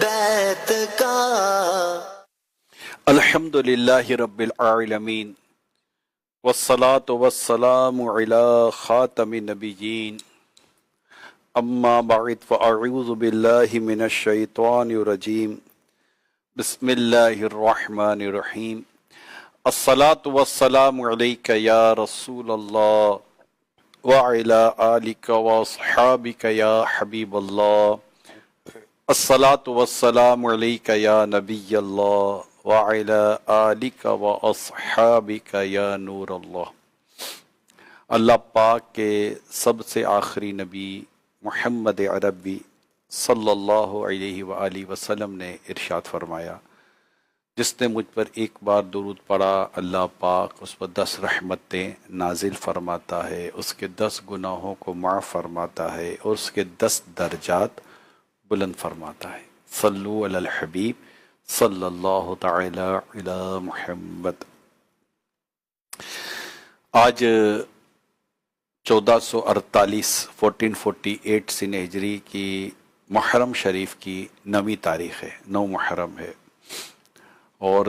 بیت کا۔ الحمدللہ رب العالمین والصلاة والسلام علی خاتم النبیین اما بعد فاعوذ باللہ من الشیطان الرجیم بسم اللہ الرحمن الرحیم الصلاة والسلام علیک یا رسول اللہ وعلی آلک واصحابک یا حبیب اللہ الصلاة والسلام علیک یا نبی اللہ وعلی آلک واصحابک یا نور اللہ۔ اللہ پاک کے سب سے آخری نبی محمد عربی صلی اللہ علیہ وآلہ وسلم نے ارشاد فرمایا، جس نے مجھ پر ایک بار درود پڑھا اللہ پاک اس پر 10 رحمتیں نازل فرماتا ہے، اس کے 10 گناہوں کو معاف فرماتا ہے اور اس کے 10 درجات بلند فرماتا ہے۔ صلو علی الحبیب صلی اللہ تعالی علی محمد۔ آج 1448 سنہ ہجری کی محرم شریف کی 9ویں تاریخ ہے، 9 محرم ہے، اور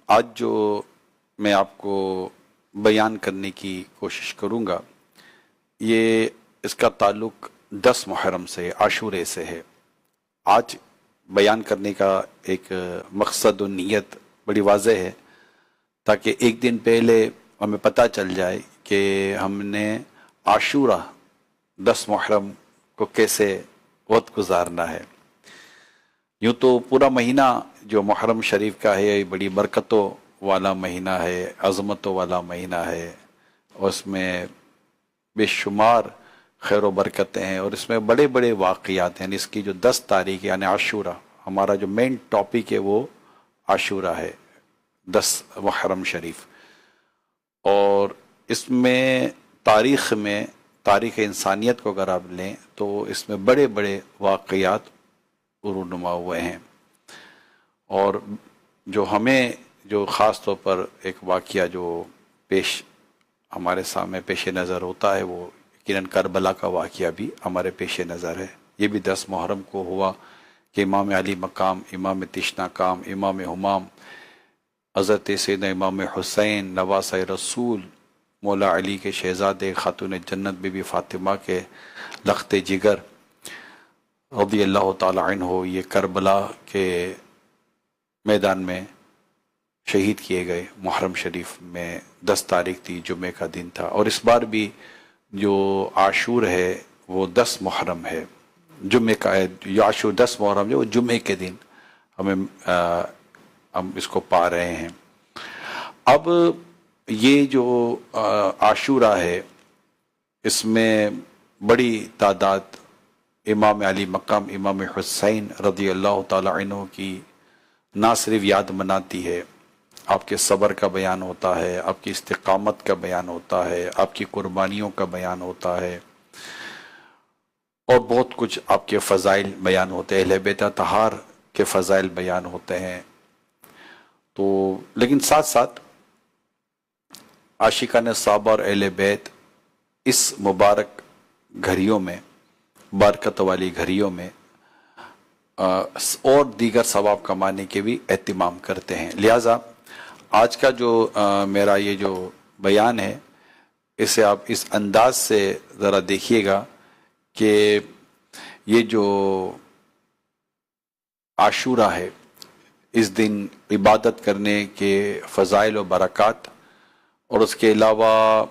آج جو میں آپ کو بیان کرنے کی کوشش کروں گا یہ اس کا تعلق 10 محرم سے، عاشورے سے ہے۔ آج بیان کرنے کا ایک مقصد و نیت بڑی واضح ہے، تاکہ ایک دن پہلے ہمیں پتہ چل جائے کہ ہم نے عاشورہ 10 محرم کو کیسے وقت گزارنا ہے۔ یوں تو پورا مہینہ جو محرم شریف کا ہے بڑی برکتوں والا مہینہ ہے، عظمتوں والا مہینہ ہے، اور اس میں بے شمار خیر و برکتیں ہیں، اور اس میں بڑے بڑے واقعات ہیں۔ اس کی جو 10 تاریخ یعنی عاشورہ، ہمارا جو مین ٹاپک ہے وہ عاشورہ ہے، 10 محرم شریف، اور اس میں تاریخ انسانیت کو اگر آپ لیں تو اس میں بڑے بڑے واقعات رونما ہوئے ہیں، اور جو ہمیں جو خاص طور پر ایک واقعہ جو ہمارے سامنے پیش نظر ہوتا ہے وہ یقیناً کربلا کا واقعہ بھی ہمارے پیش نظر ہے۔ یہ بھی 10 محرم کو ہوا کہ امام علی مقام، امام تشنا کام، امام ہمام، حضرت سیدنا امام حسین نواسہ رسول، مولا علی کے شہزادے، خاتون جنت بی بی فاطمہ کے لخت جگر رضی اللہ تعالی عنہ، یہ کربلا کے میدان میں شہید کیے گئے۔ محرم شریف میں 10 تاریخ تھی، جمعے کا دن تھا، اور اس بار بھی جو عاشور ہے وہ 10 محرم ہے، جمعے کا ہے۔ عاشور 10 محرم جو وہ جمعے کے دن ہم اس کو پا رہے ہیں۔ اب یہ جو عاشورہ ہے اس میں بڑی تعداد امام علی مقام امام حسین رضی اللہ تعالی عنہ کی نہ صرف یاد مناتی ہے، آپ کے صبر کا بیان ہوتا ہے، آپ کی استقامت کا بیان ہوتا ہے، آپ کی قربانیوں کا بیان ہوتا ہے، اور بہت کچھ آپ کے فضائل بیان ہوتے ہیں، اہل بیت اطہار کے فضائل بیان ہوتے ہیں۔ تو لیکن ساتھ ساتھ عاشقان صحابہ اور اہل بیت اس مبارک گھڑیوں میں، برکت والی گھڑیوں میں اور دیگر ثواب کمانے کے بھی اہتمام کرتے ہیں۔ لہٰذا آج کا جو میرا یہ جو بیان ہے اسے آپ اس انداز سے ذرا دیکھیے گا کہ یہ جو عاشورہ ہے، اس دن عبادت کرنے کے فضائل و برکات، اور اس کے علاوہ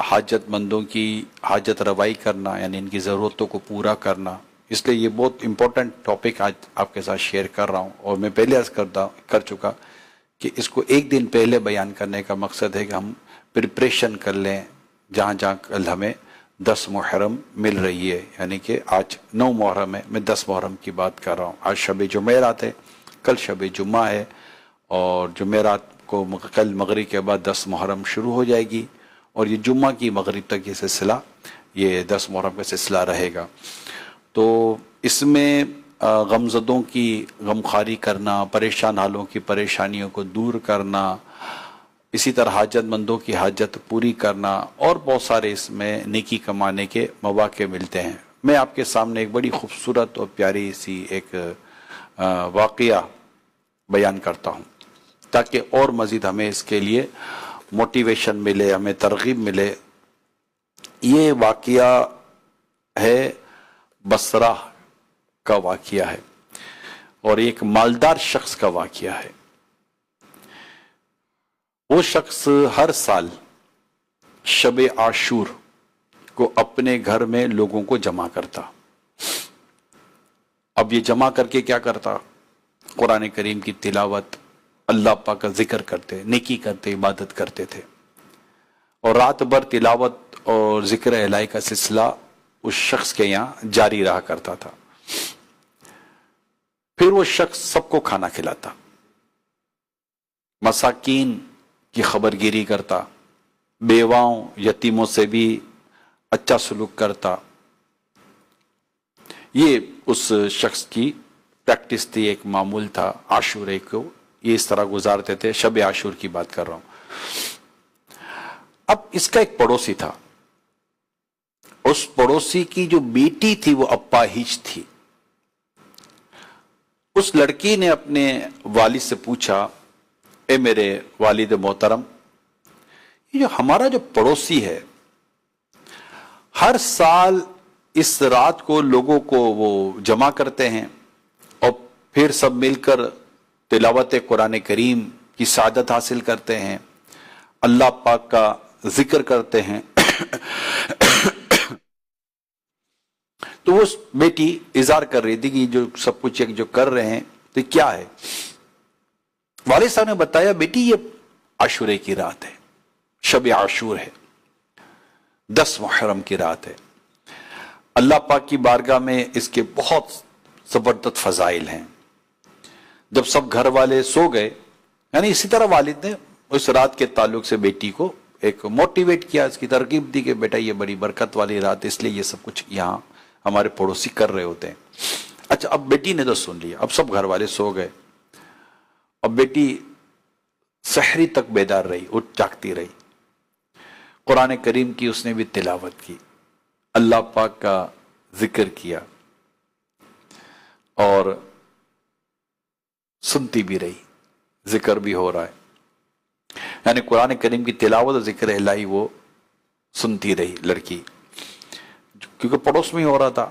حاجت مندوں کی حاجت روائی کرنا، یعنی ان کی ضرورتوں کو پورا کرنا، اس لیے یہ بہت امپورٹنٹ ٹاپک آج آپ کے ساتھ شیئر کر رہا ہوں، اور میں پہلے عرض کر چکا کہ اس کو ایک دن پہلے بیان کرنے کا مقصد ہے کہ ہم پریپریشن کر لیں، جہاں جہاں کل ہمیں 10 محرم مل رہی ہے، یعنی کہ آج 9 محرم ہے، میں 10 محرم کی بات کر رہا ہوں۔ آج شب جمعرات ہے، کل شب جمعہ ہے، اور جمعرات کو کل مغرب کے بعد 10 محرم شروع ہو جائے گی، اور یہ جمعہ کی مغرب تک یہ سلسلہ، یہ 10 محرم کا سلسلہ رہے گا۔ تو اس میں غمزدوں کی غمخواری کرنا، پریشان حالوں کی پریشانیوں کو دور کرنا، اسی طرح حاجت مندوں کی حاجت پوری کرنا، اور بہت سارے اس میں نیکی کمانے کے مواقع ملتے ہیں۔ میں آپ کے سامنے ایک بڑی خوبصورت اور پیاری سی ایک واقعہ بیان کرتا ہوں تاکہ اور مزید ہمیں اس کے لیے موٹیویشن ملے، ہمیں ترغیب ملے۔ یہ واقعہ ہے بصرہ کا واقعہ ہے، اور ایک مالدار شخص کا واقعہ ہے۔ وہ شخص ہر سال شب عاشور کو اپنے گھر میں لوگوں کو جمع کرتا۔ اب یہ جمع کر کے کیا کرتا؟ قرآن کریم کی تلاوت، اللہ پاک کا ذکر کرتے، نیکی کرتے، عبادت کرتے تھے، اور رات بھر تلاوت اور ذکر الہی کا سلسلہ اس شخص کے یہاں جاری رہا کرتا تھا۔ پھر وہ شخص سب کو کھانا کھلاتا، مساکین کی خبر گیری کرتا، بیواؤں یتیموں سے بھی اچھا سلوک کرتا۔ یہ اس شخص کی پریکٹس تھی، ایک معمول تھا عاشورے کو یہ اس طرح گزارتے تھے۔ شب عاشور کی بات کر رہا ہوں۔ اب اس کا ایک پڑوسی تھا، اس پڑوسی کی جو بیٹی تھی وہ اپاہج تھی۔ اس لڑکی نے اپنے والد سے پوچھا، اے میرے والد محترم، یہ جو ہمارا جو پڑوسی ہے، ہر سال اس رات کو لوگوں کو وہ جمع کرتے ہیں اور پھر سب مل کر تلاوت قرآن کریم کی سعادت حاصل کرتے ہیں، اللہ پاک کا ذکر کرتے ہیں۔ تو وہ بیٹی اظہار کر رہی تھی کہ جو سب کچھ جو کر رہے ہیں تو کیا ہے؟ والد صاحب نے بتایا، بیٹی یہ عاشورے کی رات ہے، شب عاشور ہے، 10 محرم کی رات ہے۔ اللہ پاک کی بارگاہ میں اس کے بہت زبردست فضائل ہیں۔ جب سب گھر والے سو گئے، یعنی اسی طرح والد نے اس رات کے تعلق سے بیٹی کو ایک موٹیویٹ کیا، اس کی ترغیب دی کہ بیٹا یہ بڑی برکت والی رات، اس لیے یہ سب کچھ یہاں ہمارے پڑوسی کر رہے ہوتے ہیں۔ اچھا، اب بیٹی نے تو سن لیا، اب سب گھر والے سو گئے، اب بیٹی سحری تک بیدار رہی، اٹھ جاگتی رہی، قرآن کریم کی اس نے بھی تلاوت کی، اللہ پاک کا ذکر کیا اور سنتی بھی رہی، ذکر بھی ہو رہا ہے، یعنی قرآن کریم کی تلاوت اور ذکر الہی وہ سنتی رہی لڑکی، کیونکہ پڑوس میں ہی ہو رہا تھا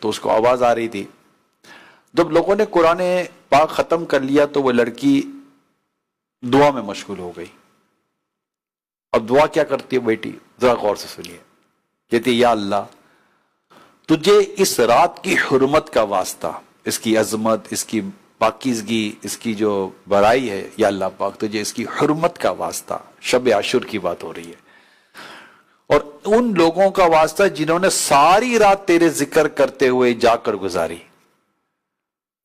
تو اس کو آواز آ رہی تھی۔ جب لوگوں نے قرآن پاک ختم کر لیا تو وہ لڑکی دعا میں مشغول ہو گئی۔ اب دعا کیا کرتی ہے بیٹی؟ ذرا غور سے سنیے۔ کہتی، یا اللہ، تجھے اس رات کی حرمت کا واسطہ، اس کی عظمت، اس کی پاکیزگی، اس کی جو بڑائی ہے، یا اللہ پاک تجھے اس کی حرمت کا واسطہ، شب عاشور کی بات ہو رہی ہے، اور ان لوگوں کا واسطہ جنہوں نے ساری رات تیرے ذکر کرتے ہوئے جا کر گزاری،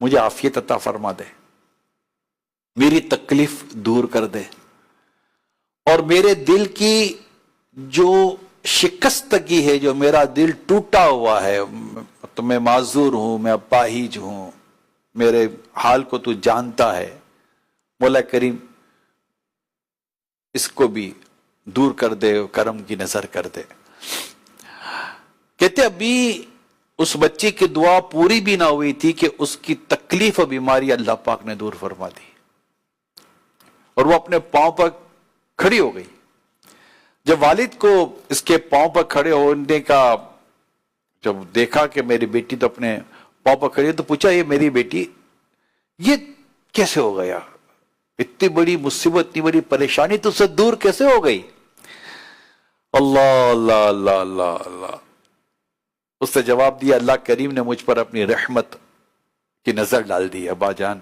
مجھے عافیت عطا فرما دے، میری تکلیف دور کر دے، اور میرے دل کی جو شکستگی ہے، جو میرا دل ٹوٹا ہوا ہے، تو میں معذور ہوں، میں اپاہج ہوں، میرے حال کو تو جانتا ہے، مولا کریم اس کو بھی دور کر دے، کرم کی نظر کر دے۔ کہتے ابھی اس بچی کی دعا پوری بھی نہ ہوئی تھی کہ اس کی تکلیف اور بیماری اللہ پاک نے دور فرما دی، اور وہ اپنے پاؤں پر کھڑی ہو گئی۔ جب والد کو اس کے پاؤں پر کھڑے ہونے کا جب دیکھا کہ میری بیٹی تو اپنے پاؤں پر کھڑی ہے، تو پوچھا، یہ میری بیٹی یہ کیسے ہو گیا؟ اتنی بڑی مصیبت، اتنی بڑی پریشانی تو سے دور کیسے ہو گئی؟ اللہ اللہ اللہ اللہ اللہ۔ اس نے جواب دیا، اللہ کریم نے مجھ پر اپنی رحمت کی نظر ڈال دی، ابا جان،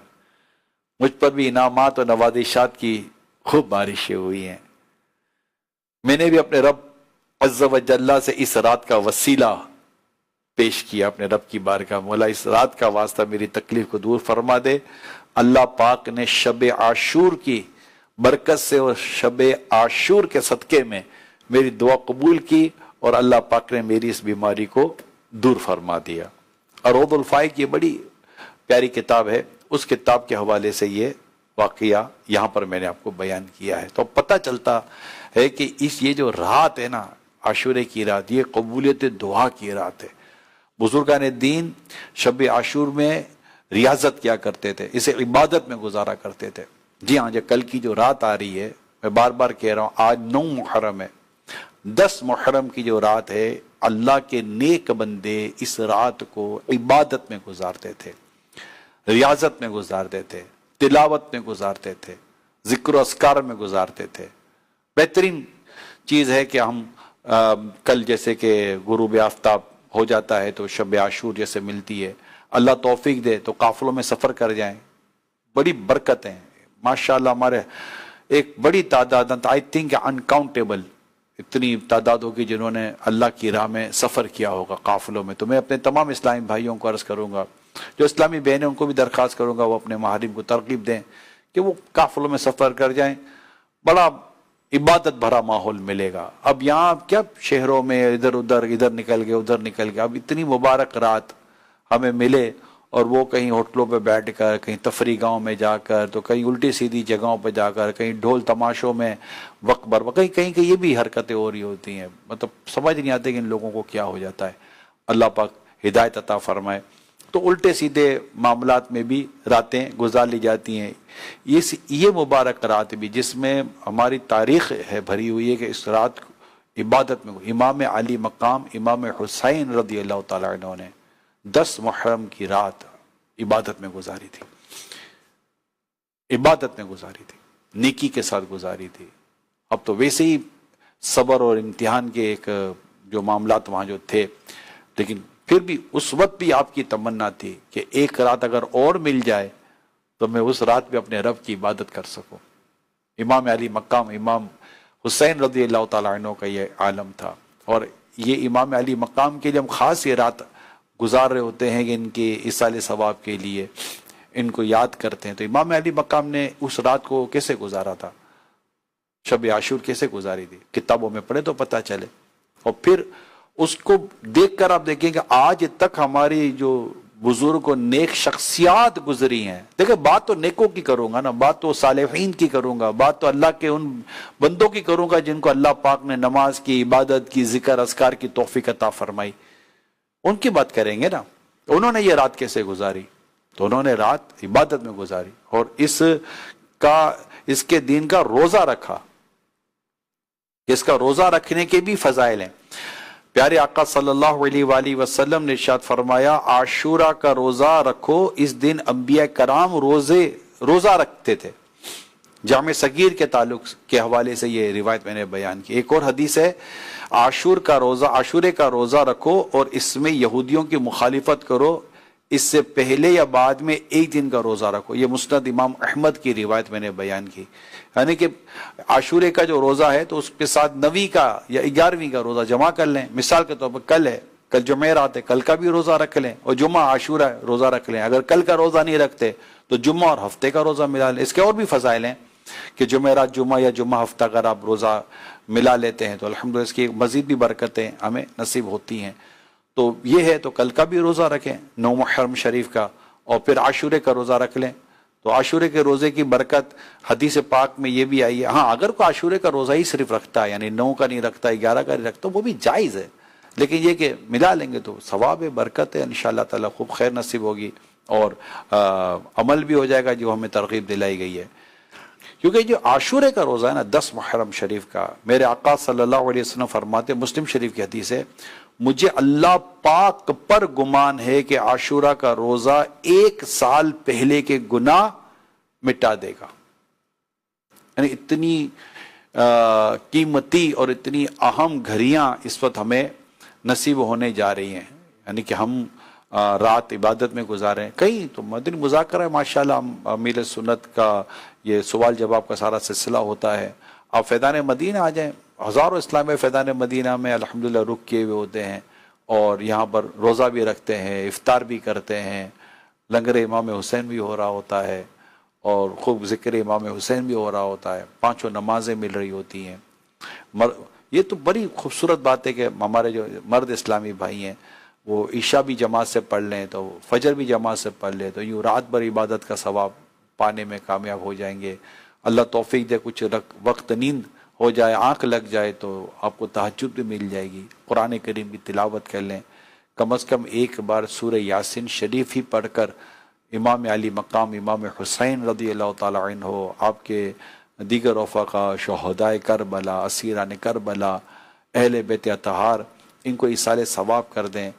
مجھ پر بھی انعامات اور نوازشات کی خوب بارشیں ہوئی ہیں، میں نے بھی اپنے رب عز و جل سے اس رات کا وسیلہ پیش کیا اپنے رب کی بارگاہ، مولا اس رات کا واسطہ میری تکلیف کو دور فرما دے۔ اللہ پاک نے شب عاشور کی برکت سے اور شب عاشور کے صدقے میں میری دعا قبول کی، اور اللہ پاک نے میری اس بیماری کو دور فرما دیا۔ روض الفائق یہ بڑی پیاری کتاب ہے، اس کتاب کے حوالے سے یہ واقعہ یہاں پر میں نے آپ کو بیان کیا ہے۔ تو پتہ چلتا ہے کہ یہ جو رات ہے نا، عاشورے کی رات، یہ قبولیت دعا کی رات ہے۔ بزرگان دین شب عاشور میں ریاضت کیا کرتے تھے، اسے عبادت میں گزارا کرتے تھے۔ جی ہاں، جو کل کی جو رات آ رہی ہے، میں بار بار کہہ رہا ہوں، آج 9 محرم ہے، 10 محرم کی جو رات ہے، اللہ کے نیک بندے اس رات کو عبادت میں گزارتے تھے، ریاضت میں گزارتے تھے، تلاوت میں گزارتے تھے، ذکر و اذکار میں گزارتے تھے۔ بہترین چیز ہے کہ ہم کل جیسے کہ غروب آفتاب ہو جاتا ہے تو شب عاشور جیسے ملتی ہے، اللہ توفیق دے تو قافلوں میں سفر کر جائیں، بڑی برکتیں ماشاءاللہ۔ ہمارے ایک بڑی تعداد، آئی تھنک انکاؤنٹیبل، اتنی تعداد ہوگی جنہوں نے اللہ کی راہ میں سفر کیا ہوگا قافلوں میں۔ تو میں اپنے تمام اسلامی بھائیوں کو عرض کروں گا، جو اسلامی بہنیں ان کو بھی درخواست کروں گا وہ اپنے محارم کو ترغیب دیں کہ وہ قافلوں میں سفر کر جائیں، بڑا عبادت بھرا ماحول ملے گا۔ اب یہاں کیا شہروں میں ادھر نکل گئے، ادھر نکل گئے، اب اتنی مبارک رات ہمیں ملے اور وہ کہیں ہوٹلوں پہ بیٹھ کر، کہیں تفریح گاہوں میں جا کر، تو کہیں الٹی سیدھی جگہوں پہ جا کر، کہیں ڈھول تماشوں میں وقت برباد، کہیں یہ بھی حرکتیں ہو رہی ہوتی ہیں، مطلب سمجھ نہیں آتے کہ ان لوگوں کو کیا ہو جاتا ہے۔ اللہ پاک ہدایت عطا فرمائے۔ تو الٹے سیدھے معاملات میں بھی راتیں گزار لی جاتی ہیں۔ یہ مبارک رات بھی جس میں ہماری تاریخ ہے بھری ہوئی ہے کہ اس رات عبادت میں امام علی مقام امام حسین رضی اللہ تعالیٰ عنہ نے 10 محرم کی رات عبادت میں گزاری تھی، عبادت میں گزاری تھی، نیکی کے ساتھ گزاری تھی۔ اب تو ویسے ہی صبر اور امتحان کے ایک جو معاملات وہاں جو تھے، لیکن پھر بھی اس وقت بھی آپ کی تمنا تھی کہ ایک رات اگر اور مل جائے تو میں اس رات میں اپنے رب کی عبادت کر سکوں۔ امام علی مقام امام حسین رضی اللہ تعالیٰ عنہ کا یہ عالم تھا، اور یہ امام علی مقام کے لیے ہم خاص یہ رات گزار رہے ہوتے ہیں کہ ان کے ایصال ثواب کے لیے ان کو یاد کرتے ہیں۔ تو امام علی مقام نے اس رات کو کیسے گزارا تھا، شب عاشور کیسے گزاری تھی، کتابوں میں پڑھے تو پتہ چلے۔ اور پھر اس کو دیکھ کر آپ دیکھیں کہ آج تک ہماری جو بزرگ و نیک شخصیات گزری ہیں، دیکھیں بات تو نیکوں کی کروں گا نا، بات تو صالحین کی کروں گا، بات تو اللہ کے ان بندوں کی کروں گا جن کو اللہ پاک نے نماز کی، عبادت کی، ذکر اذکار کی توفیق عطا فرمائی، ان کی بات کریں گے نا۔ انہوں نے یہ رات کیسے گزاری؟ تو انہوں نے رات عبادت میں گزاری اور اس کے دین کا روزہ رکھا۔ اس کا روزہ رکھنے کے بھی فضائل ہیں۔ پیارے آقا صلی اللہ علیہ وآلہ وسلم نے ارشاد فرمایا، عاشورہ کا روزہ رکھو، اس دن انبیاء کرام روزہ رکھتے تھے۔ جامع صغیر کے تعلق کے حوالے سے یہ روایت میں نے بیان کی۔ ایک اور حدیث ہے، عاشورے کا روزہ رکھو اور اس میں یہودیوں کی مخالفت کرو، اس سے پہلے یا بعد میں ایک دن کا روزہ رکھو۔ یہ مسند امام احمد کی روایت میں نے بیان کی، یعنی کہ عاشورے کا جو روزہ ہے تو اس کے ساتھ 9ویں کا یا 11ویں کا روزہ جمع کر لیں۔ مثال کے طور پر کل ہے، کل جمعرات ہے، کل کا بھی روزہ رکھ لیں، اور جمعہ عاشورہ ہے روزہ رکھ لیں۔ اگر کل کا روزہ نہیں رکھتے تو جمعہ اور ہفتے کا روزہ ملا لیں۔ اس کے اور بھی فضائل ہیں کہ جمعرات جمعہ یا جمعہ ہفتہ اگر آپ روزہ ملا لیتے ہیں تو الحمدللہ اس کی مزید بھی برکتیں ہمیں نصیب ہوتی ہیں۔ تو یہ ہے، تو کل کا بھی روزہ رکھیں 9 محرم شریف کا، اور پھر عاشورے کا روزہ رکھ لیں۔ تو عاشورے کے روزے کی برکت حدیث پاک میں یہ بھی آئی ہے۔ ہاں، اگر کوئی عاشورے کا روزہ ہی صرف رکھتا ہے، یعنی 9 کا نہیں رکھتا، 11 کا نہیں رکھتا، وہ بھی جائز ہے، لیکن یہ کہ ملا لیں گے تو ثواب ہے، برکت ہے، انشاءاللہ تعالیٰ خوب خیر نصیب ہوگی اور عمل بھی ہو جائے گا جو ہمیں ترغیب دلائی گئی ہے۔ کیونکہ جو عاشورے کا روزہ ہے نا 10 محرم شریف کا، میرے آقا صلی اللہ علیہ وسلم فرماتے، مسلم شریف کی حدیث ہے، مجھے اللہ پاک پر گمان ہے کہ عاشورہ کا روزہ 1 سال پہلے کے گناہ مٹا دے گا۔ یعنی اتنی قیمتی اور اتنی اہم گھڑیاں اس وقت ہمیں نصیب ہونے جا رہی ہیں، یعنی کہ ہم رات عبادت میں گزاریں۔ کئی تو مدنی مذاکرہ ہے ماشاءاللہ، امیر سنت کا یہ سوال جواب کا سارا سلسلہ ہوتا ہے۔ آپ فیضان مدینہ آ جائیں، ہزاروں اسلامی فیضان مدینہ میں الحمدللہ رک کیے ہوئے ہوتے ہیں، اور یہاں پر روزہ بھی رکھتے ہیں، افطار بھی کرتے ہیں، لنگر امام حسین بھی ہو رہا ہوتا ہے، اور خوب ذکر امام حسین بھی ہو رہا ہوتا ہے، 5 نمازیں مل رہی ہوتی ہیں۔ یہ تو بڑی خوبصورت بات ہے کہ ہمارے جو مرد اسلامی بھائی ہیں وہ عشاء بھی جماعت سے پڑھ لیں، تو فجر بھی جماعت سے پڑھ لیں، تو یوں رات بھر عبادت کا ثواب پانے میں کامیاب ہو جائیں گے۔ اللہ توفیق دے، کچھ وقت نیند ہو جائے، آنکھ لگ جائے تو آپ کو تہجد بھی مل جائے گی۔ قرآن کریم کی تلاوت کر لیں، کم از کم ایک بار سورہ یاسین شریف ہی پڑھ کر امام علی مقام امام حسین رضی اللہ تعالی عنہ، آپ کے دیگر رفقا، شہدائے کربلا، اسیران کربلا، اہل بیت اطہار، ان کو ایصال ثواب کر دیں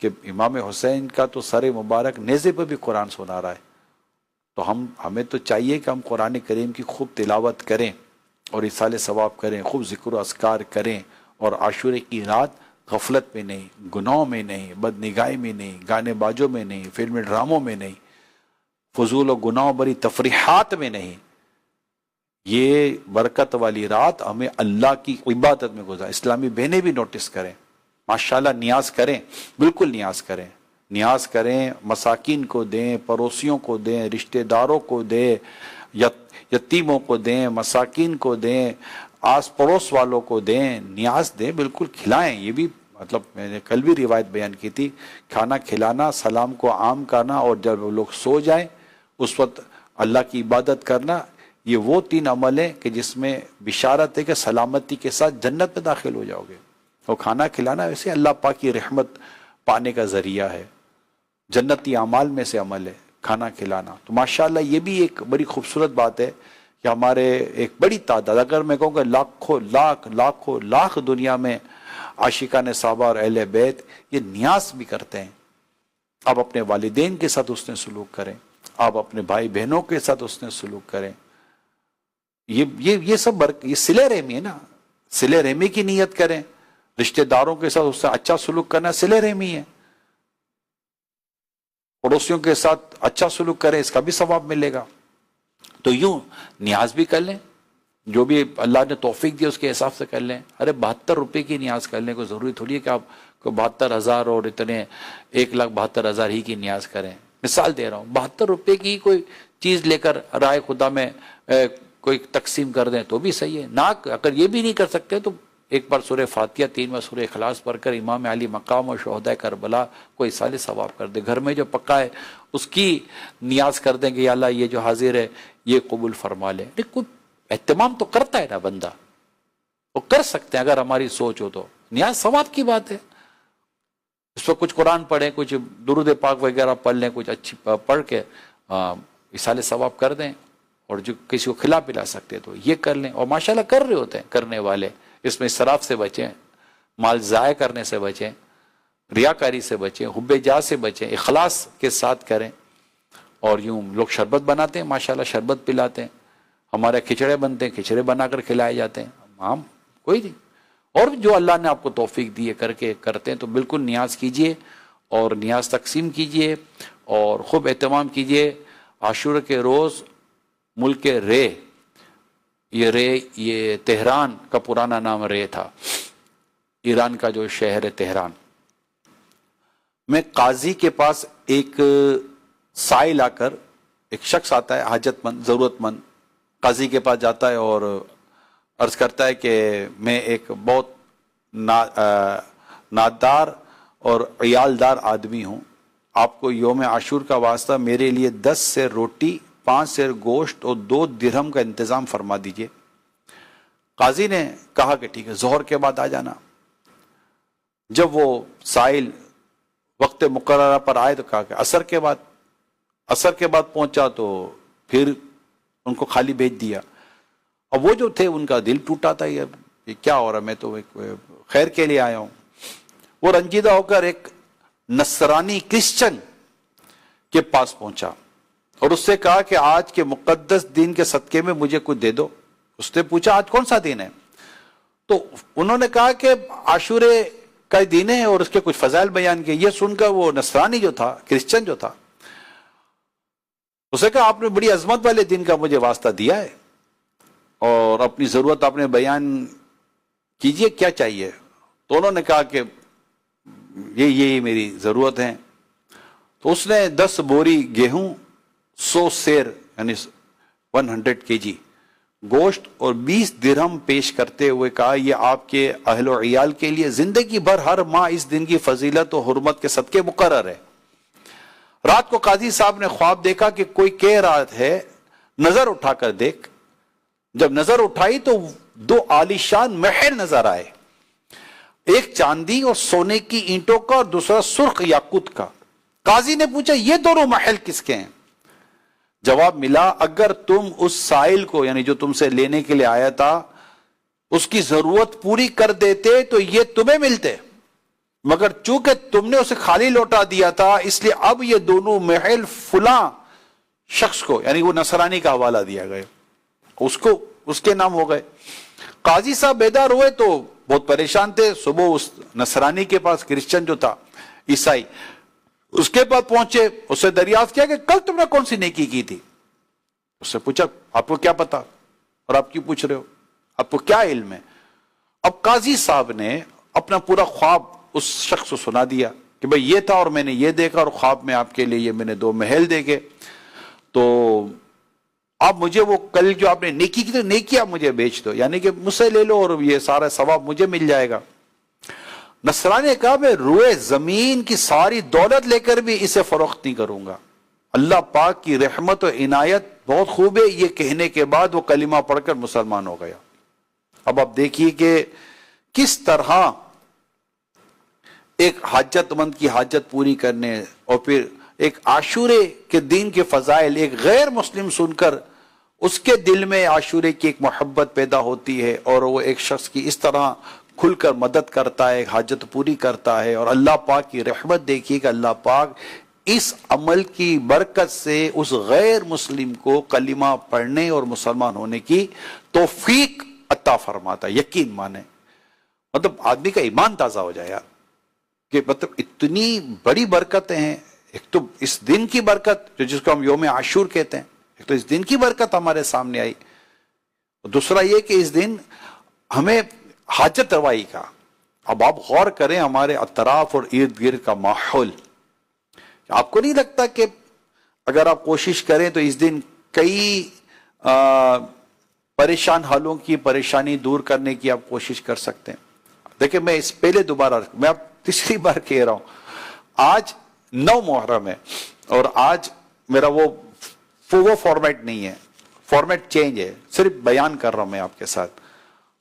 کہ امام حسین کا تو سر مبارک نیزے پہ بھی قرآن سنا رہا ہے۔ تو ہمیں تو چاہیے کہ ہم قرآن کریم کی خوب تلاوت کریں اور ایصال ثواب کریں، خوب ذکر و اذکار کریں، اور عاشورے کی رات غفلت میں نہیں، گناہوں میں نہیں، بدنگاہی میں نہیں، گانے باجوں میں نہیں، فلم ڈراموں میں نہیں، فضول و گناہوں بری تفریحات میں نہیں، یہ برکت والی رات ہمیں اللہ کی عبادت میں گزار۔ اسلامی بہنیں بھی نوٹس کریں، ماشاءاللہ نیاز کریں، بالکل نیاز کریں، نیاز کریں، مساکین کو دیں، پڑوسیوں کو دیں، رشتہ داروں کو دیں، یتیموں کو دیں، مساکین کو دیں، آس پڑوس والوں کو دیں، نیاز دیں، بالکل کھلائیں۔ یہ بھی مطلب میں نے کل بھی روایت بیان کی تھی، کھانا کھلانا، سلام کو عام کرنا، اور جب لوگ سو جائیں اس وقت اللہ کی عبادت کرنا، یہ وہ 3 عمل ہیں کہ جس میں بشارت ہے کہ سلامتی کے ساتھ جنت میں داخل ہو جاؤ گے۔ اور کھانا کھلانا ویسے اللہ پاک کی رحمت پانے کا ذریعہ ہے، جنتی اعمال میں سے عمل ہے کھانا کھلانا۔ تو ماشاءاللہ یہ بھی ایک بڑی خوبصورت بات ہے کہ ہمارے ایک بڑی تعداد، اگر میں کہوں کہ لاکھوں لاکھ دنیا میں عاشقان صحابہ اور اہل بیت یہ نیاز بھی کرتے ہیں۔ آپ اپنے والدین کے ساتھ حسن سلوک کریں، آپ اپنے بھائی بہنوں کے ساتھ حسن سلوک کریں، یہ سب یہ صلہ رحمی ہے نا، صلہ رحمی کی نیت کریں، رشتہ داروں کے ساتھ اس سے اچھا سلوک کرنا صلہ رحمی ہے، پڑوسیوں کے ساتھ اچھا سلوک کریں، اس کا بھی ثواب ملے گا۔ تو یوں نیاز بھی کر لیں، جو بھی اللہ نے توفیق دی اس کے حساب سے کر لیں۔ ارے 72 روپے کی نیاز کر لیں، کوئی ضروری تھوڑی ہے کہ آپ کو 72,000 اور اتنے 1,72,000 ہی کی نیاز کریں۔ مثال دے رہا ہوں، 72 روپے کی کوئی چیز لے کر رائے خدا میں کوئی تقسیم کر دیں تو بھی صحیح ہے۔ نہ اگر یہ بھی نہیں کر سکتے تو ایک بار سورہ فاتحہ 3 بار سورہ اخلاص پڑھ کر امام علی مقام اور شہدائے کربلا کو ایصال ثواب کر دیں۔ گھر میں جو پکا ہے اس کی نیاز کر دیں کہ یا اللہ یہ جو حاضر ہے یہ قبول فرما لے۔ کوئی اہتمام تو کرتا ہے نا بندہ، وہ کر سکتے ہیں اگر ہماری سوچ ہو تو، نیاز ثواب کی بات ہے۔ اس وقت کچھ قرآن پڑھیں، کچھ درود پاک وغیرہ پڑھ لیں، کچھ اچھی پڑھ کے ایصال ثواب کر دیں، اور جو کسی کو کھلا پلا سکتے تو یہ کر لیں۔ اور ماشاءاللہ کر رہے ہوتے ہیں کرنے والے، اس میں اسراف سے بچیں، مال ضائع کرنے سے بچیں، ریاکاری سے بچیں، حب جاہ سے بچیں، اخلاص کے ساتھ کریں۔ اور یوں لوگ شربت بناتے ہیں، ماشاءاللہ شربت پلاتے ہیں، ہمارے کھچڑے بنتے ہیں، کھچڑے بنا کر کھلائے جاتے ہیں، ہم کوئی نہیں۔ اور جو اللہ نے آپ کو توفیق دی ہے کر کے کرتے ہیں تو بالکل نیاز کیجئے اور نیاز تقسیم کیجئے اور خوب اہتمام کیجئے۔ عاشورہ کے روز ملک رے، یہ تہران کا پرانا نام رے تھا، ایران کا جو شہر ہے تہران میں، قاضی کے پاس ایک سائل آ کر، ایک شخص آتا ہے حاجت مند ضرورت مند، قاضی کے پاس جاتا ہے اور عرض کرتا ہے کہ میں ایک بہت نادار اور عیالدار آدمی ہوں، آپ کو یوم عاشور کا واسطہ میرے لیے 10 سیر روٹی، 5 سیر گوشت اور 2 درہم کا انتظام فرما دیجئے۔ قاضی نے کہا کہ ٹھیک ہے، ظہر کے بعد آ جانا۔ جب وہ سائل وقت مقررہ پر آئے تو کہا کہ عصر کے بعد پہنچا تو پھر ان کو خالی بھیج دیا۔ اب وہ جو تھے ان کا دل ٹوٹا تھا، یہ کیا ہو رہا، میں تو ایک خیر کے لیے آیا ہوں۔ وہ رنجیدہ ہو کر ایک نصرانی کرسچن کے پاس پہنچا اور اس سے کہا کہ آج کے مقدس دن کے صدقے میں مجھے کچھ دے دو۔ اس نے پوچھا آج کون سا دن ہے؟ تو انہوں نے کہا کہ عاشورے کا دن ہے اور اس کے کچھ فضائل بیان کیے۔ یہ سن کر وہ نصرانی جو تھا، کرسچن جو تھا، اسے کہا آپ نے بڑی عظمت والے دن کا مجھے واسطہ دیا ہے اور اپنی ضرورت آپ نے بیان کیجئے، کیا چاہیے؟ تو انہوں نے کہا کہ یہ میری ضرورت ہے۔ تو اس نے 10 بوری گیہوں، 100 سیر یعنی 100 kg گوشت اور 20 درہم پیش کرتے ہوئے کہا یہ آپ کے اہل و عیال کے لیے زندگی بھر ہر ماہ اس دن کی فضیلت و حرمت کے صدقے مقرر ہے۔ رات کو قاضی صاحب نے خواب دیکھا کہ کوئی کہہ رہا ہے نظر اٹھا کر دیکھ۔ جب نظر اٹھائی تو 2 عالیشان محل نظر آئے، ایک چاندی اور سونے کی اینٹوں کا اور دوسرا سرخ یاقوت کا۔ قاضی نے پوچھا یہ دونوں محل کس کے ہیں؟ جواب ملا اگر تم اس سائل کو یعنی جو تم سے لینے کے لیے آیا تھا اس کی ضرورت پوری کر دیتے تو یہ تمہیں ملتے، مگر چونکہ تم نے اسے خالی لوٹا دیا تھا اس لیے اب یہ دونوں محل فلاں شخص کو یعنی وہ نصرانی کا حوالہ دیا گیا، اس کے نام ہو گئے۔ قاضی صاحب بیدار ہوئے تو بہت پریشان تھے، صبح اس نصرانی کے پاس، کرسچن جو تھا عیسائی، اس کے پاس پہنچے، اس سے دریافت کیا کہ کل تم نے کون سی نیکی کی تھی؟ اس سے پوچھا آپ کو کیا پتا اور آپ کیوں پوچھ رہے ہو، آپ کو کیا علم ہے؟ اب قاضی صاحب نے اپنا پورا خواب اس شخص کو سنا دیا کہ بھئی یہ تھا اور میں نے یہ دیکھا اور خواب میں آپ کے لیے یہ میں نے 2 محل دیکھے، تو آپ مجھے وہ کل جو آپ نے نیکی کی تو نیکی آپ مجھے بیچ دو، یعنی کہ مجھ سے لے لو اور یہ سارا ثواب مجھے مل جائے گا۔ نصرانی نے کہا میں روئے زمین کی ساری دولت لے کر بھی اسے فروخت نہیں کروں گا، اللہ پاک کی رحمت و عنایت بہت خوب ہے، یہ کہنے کے بعد وہ کلمہ پڑھ کر مسلمان ہو گیا۔ اب آپ دیکھیے کہ کس طرح ایک حاجت مند کی حاجت پوری کرنے اور پھر ایک عاشورے کے دین کے فضائل ایک غیر مسلم سن کر اس کے دل میں عاشورے کی ایک محبت پیدا ہوتی ہے اور وہ ایک شخص کی اس طرح کھل کر مدد کرتا ہے، حاجت پوری کرتا ہے، اور اللہ پاک کی رحمت دیکھیے کہ اللہ پاک اس عمل کی برکت سے اس غیر مسلم کو کلمہ پڑھنے اور مسلمان ہونے کی توفیق عطا فرماتا ہے۔ یقین مانے، مطلب آدمی کا ایمان تازہ ہو جائے یار، کہ مطلب اتنی بڑی برکتیں ہیں۔ ایک تو اس دن کی برکت جو جس کو ہم یوم عاشور کہتے ہیں، ایک تو اس دن کی برکت ہمارے سامنے آئی، دوسرا یہ کہ اس دن ہمیں حاجت روائی کا۔ اب آپ غور کریں ہمارے اطراف اور ارد گرد کا ماحول، آپ کو نہیں لگتا کہ اگر آپ کوشش کریں تو اس دن کئی پریشان حالوں کی پریشانی دور کرنے کی آپ کوشش کر سکتے ہیں؟ دیکھیں میں اس پہلے دوبارہ میں اب تیسری بار کہہ رہا ہوں، آج 9 محرم ہے اور آج میرا وہ فارمیٹ نہیں ہے، فارمیٹ چینج ہے، صرف بیان کر رہا ہوں میں آپ کے ساتھ،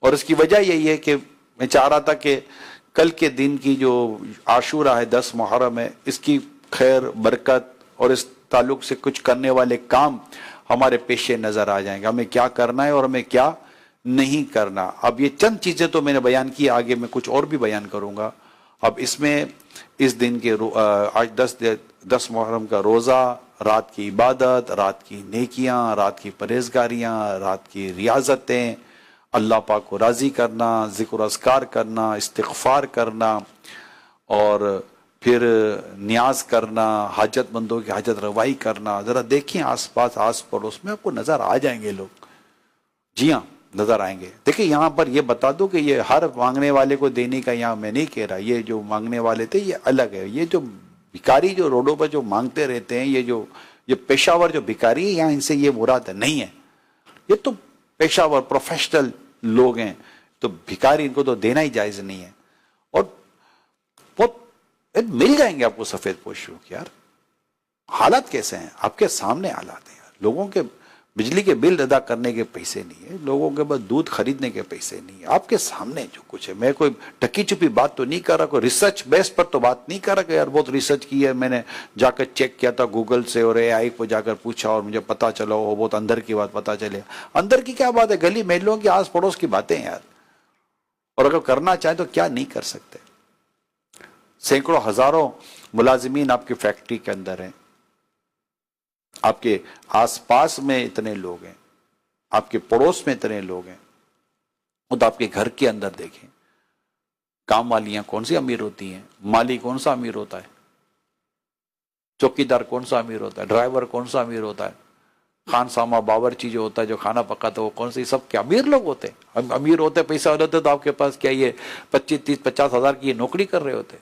اور اس کی وجہ یہی ہے کہ میں چاہ رہا تھا کہ کل کے دن کی جو عاشورہ ہے 10 محرم ہے، اس کی خیر برکت اور اس تعلق سے کچھ کرنے والے کام ہمارے پیش نظر آ جائیں گے، ہمیں کیا کرنا ہے اور ہمیں کیا نہیں کرنا۔ اب یہ چند چیزیں تو میں نے بیان کی، آگے میں کچھ اور بھی بیان کروں گا۔ اب اس میں اس دن کے آج 10 محرم کا روزہ، رات کی عبادت، رات کی نیکیاں، رات کی پرہیزگاریاں، رات کی ریاضتیں، اللہ پاک کو راضی کرنا، ذکر و اذکار کرنا، استغفار کرنا، اور پھر نیاز کرنا، حاجت مندوں کی حاجت روائی کرنا۔ ذرا دیکھیں آس پاس آس پڑوس میں آپ کو نظر آ جائیں گے لوگ، جی ہاں نظر آئیں گے۔ دیکھیں یہاں پر یہ بتا دو کہ یہ ہر مانگنے والے کو دینے کا یہاں میں نہیں کہہ رہا، یہ جو مانگنے والے تھے یہ الگ ہے، یہ جو بھکاری جو روڈوں پر جو مانگتے رہتے ہیں، یہ پیشہ ور جو بھکاری ہے یہاں ان سے یہ مراد نہیں ہے، یہ تو پیشہ ور پروفیشنل لوگ ہیں، تو بھکاری ان کو تو دینا ہی جائز نہیں ہے۔ اور بہت مل جائیں گے آپ کو سفید پوش لوگ یار، حالات کیسے ہیں آپ کے سامنے حالات ہیں یار، لوگوں کے بجلی کے بل ادا کرنے کے پیسے نہیں ہے، لوگوں کے پاس دودھ خریدنے کے پیسے نہیں ہے، آپ کے سامنے جو کچھ ہے۔ میں کوئی ٹکی چپی بات تو نہیں کر رہا، کوئی ریسرچ بیس پر تو بات نہیں کر رہا کہ یار بہت ریسرچ کی ہے میں نے، جا کر چیک کیا تھا گوگل سے اور AI کو جا کر پوچھا اور مجھے پتا چلا، وہ بہت اندر کی بات پتا چلے۔ اندر کی کیا بات ہے، گلی محلوں کی آس پڑوس کی باتیں ہیں یار، اور اگر کرنا چاہیں تو کیا نہیں کر سکتے۔ سینکڑوں ہزاروں ملازمین آپ کی فیکٹری کے اندر ہیں، آپ کے آس پاس میں اتنے لوگ ہیں، آپ کے پڑوس میں اتنے لوگ ہیں، خود آپ کے گھر کے اندر دیکھیں، کام والیاں کون سی امیر ہوتی ہیں، مالی کون سا امیر ہوتا ہے، چوکیدار کون سا امیر ہوتا ہے، ڈرائیور کون سا امیر ہوتا ہے، خان سامہ باورچی جو ہوتا ہے جو کھانا پکاتا ہے وہ کون سی، سب کیا امیر لوگ ہوتے ہیں۔ امیر ہوتے پیسہ ہوتے تو آپ کے پاس کیا یہ 25 30 50 ہزار کی یہ نوکری کر رہے ہوتے؟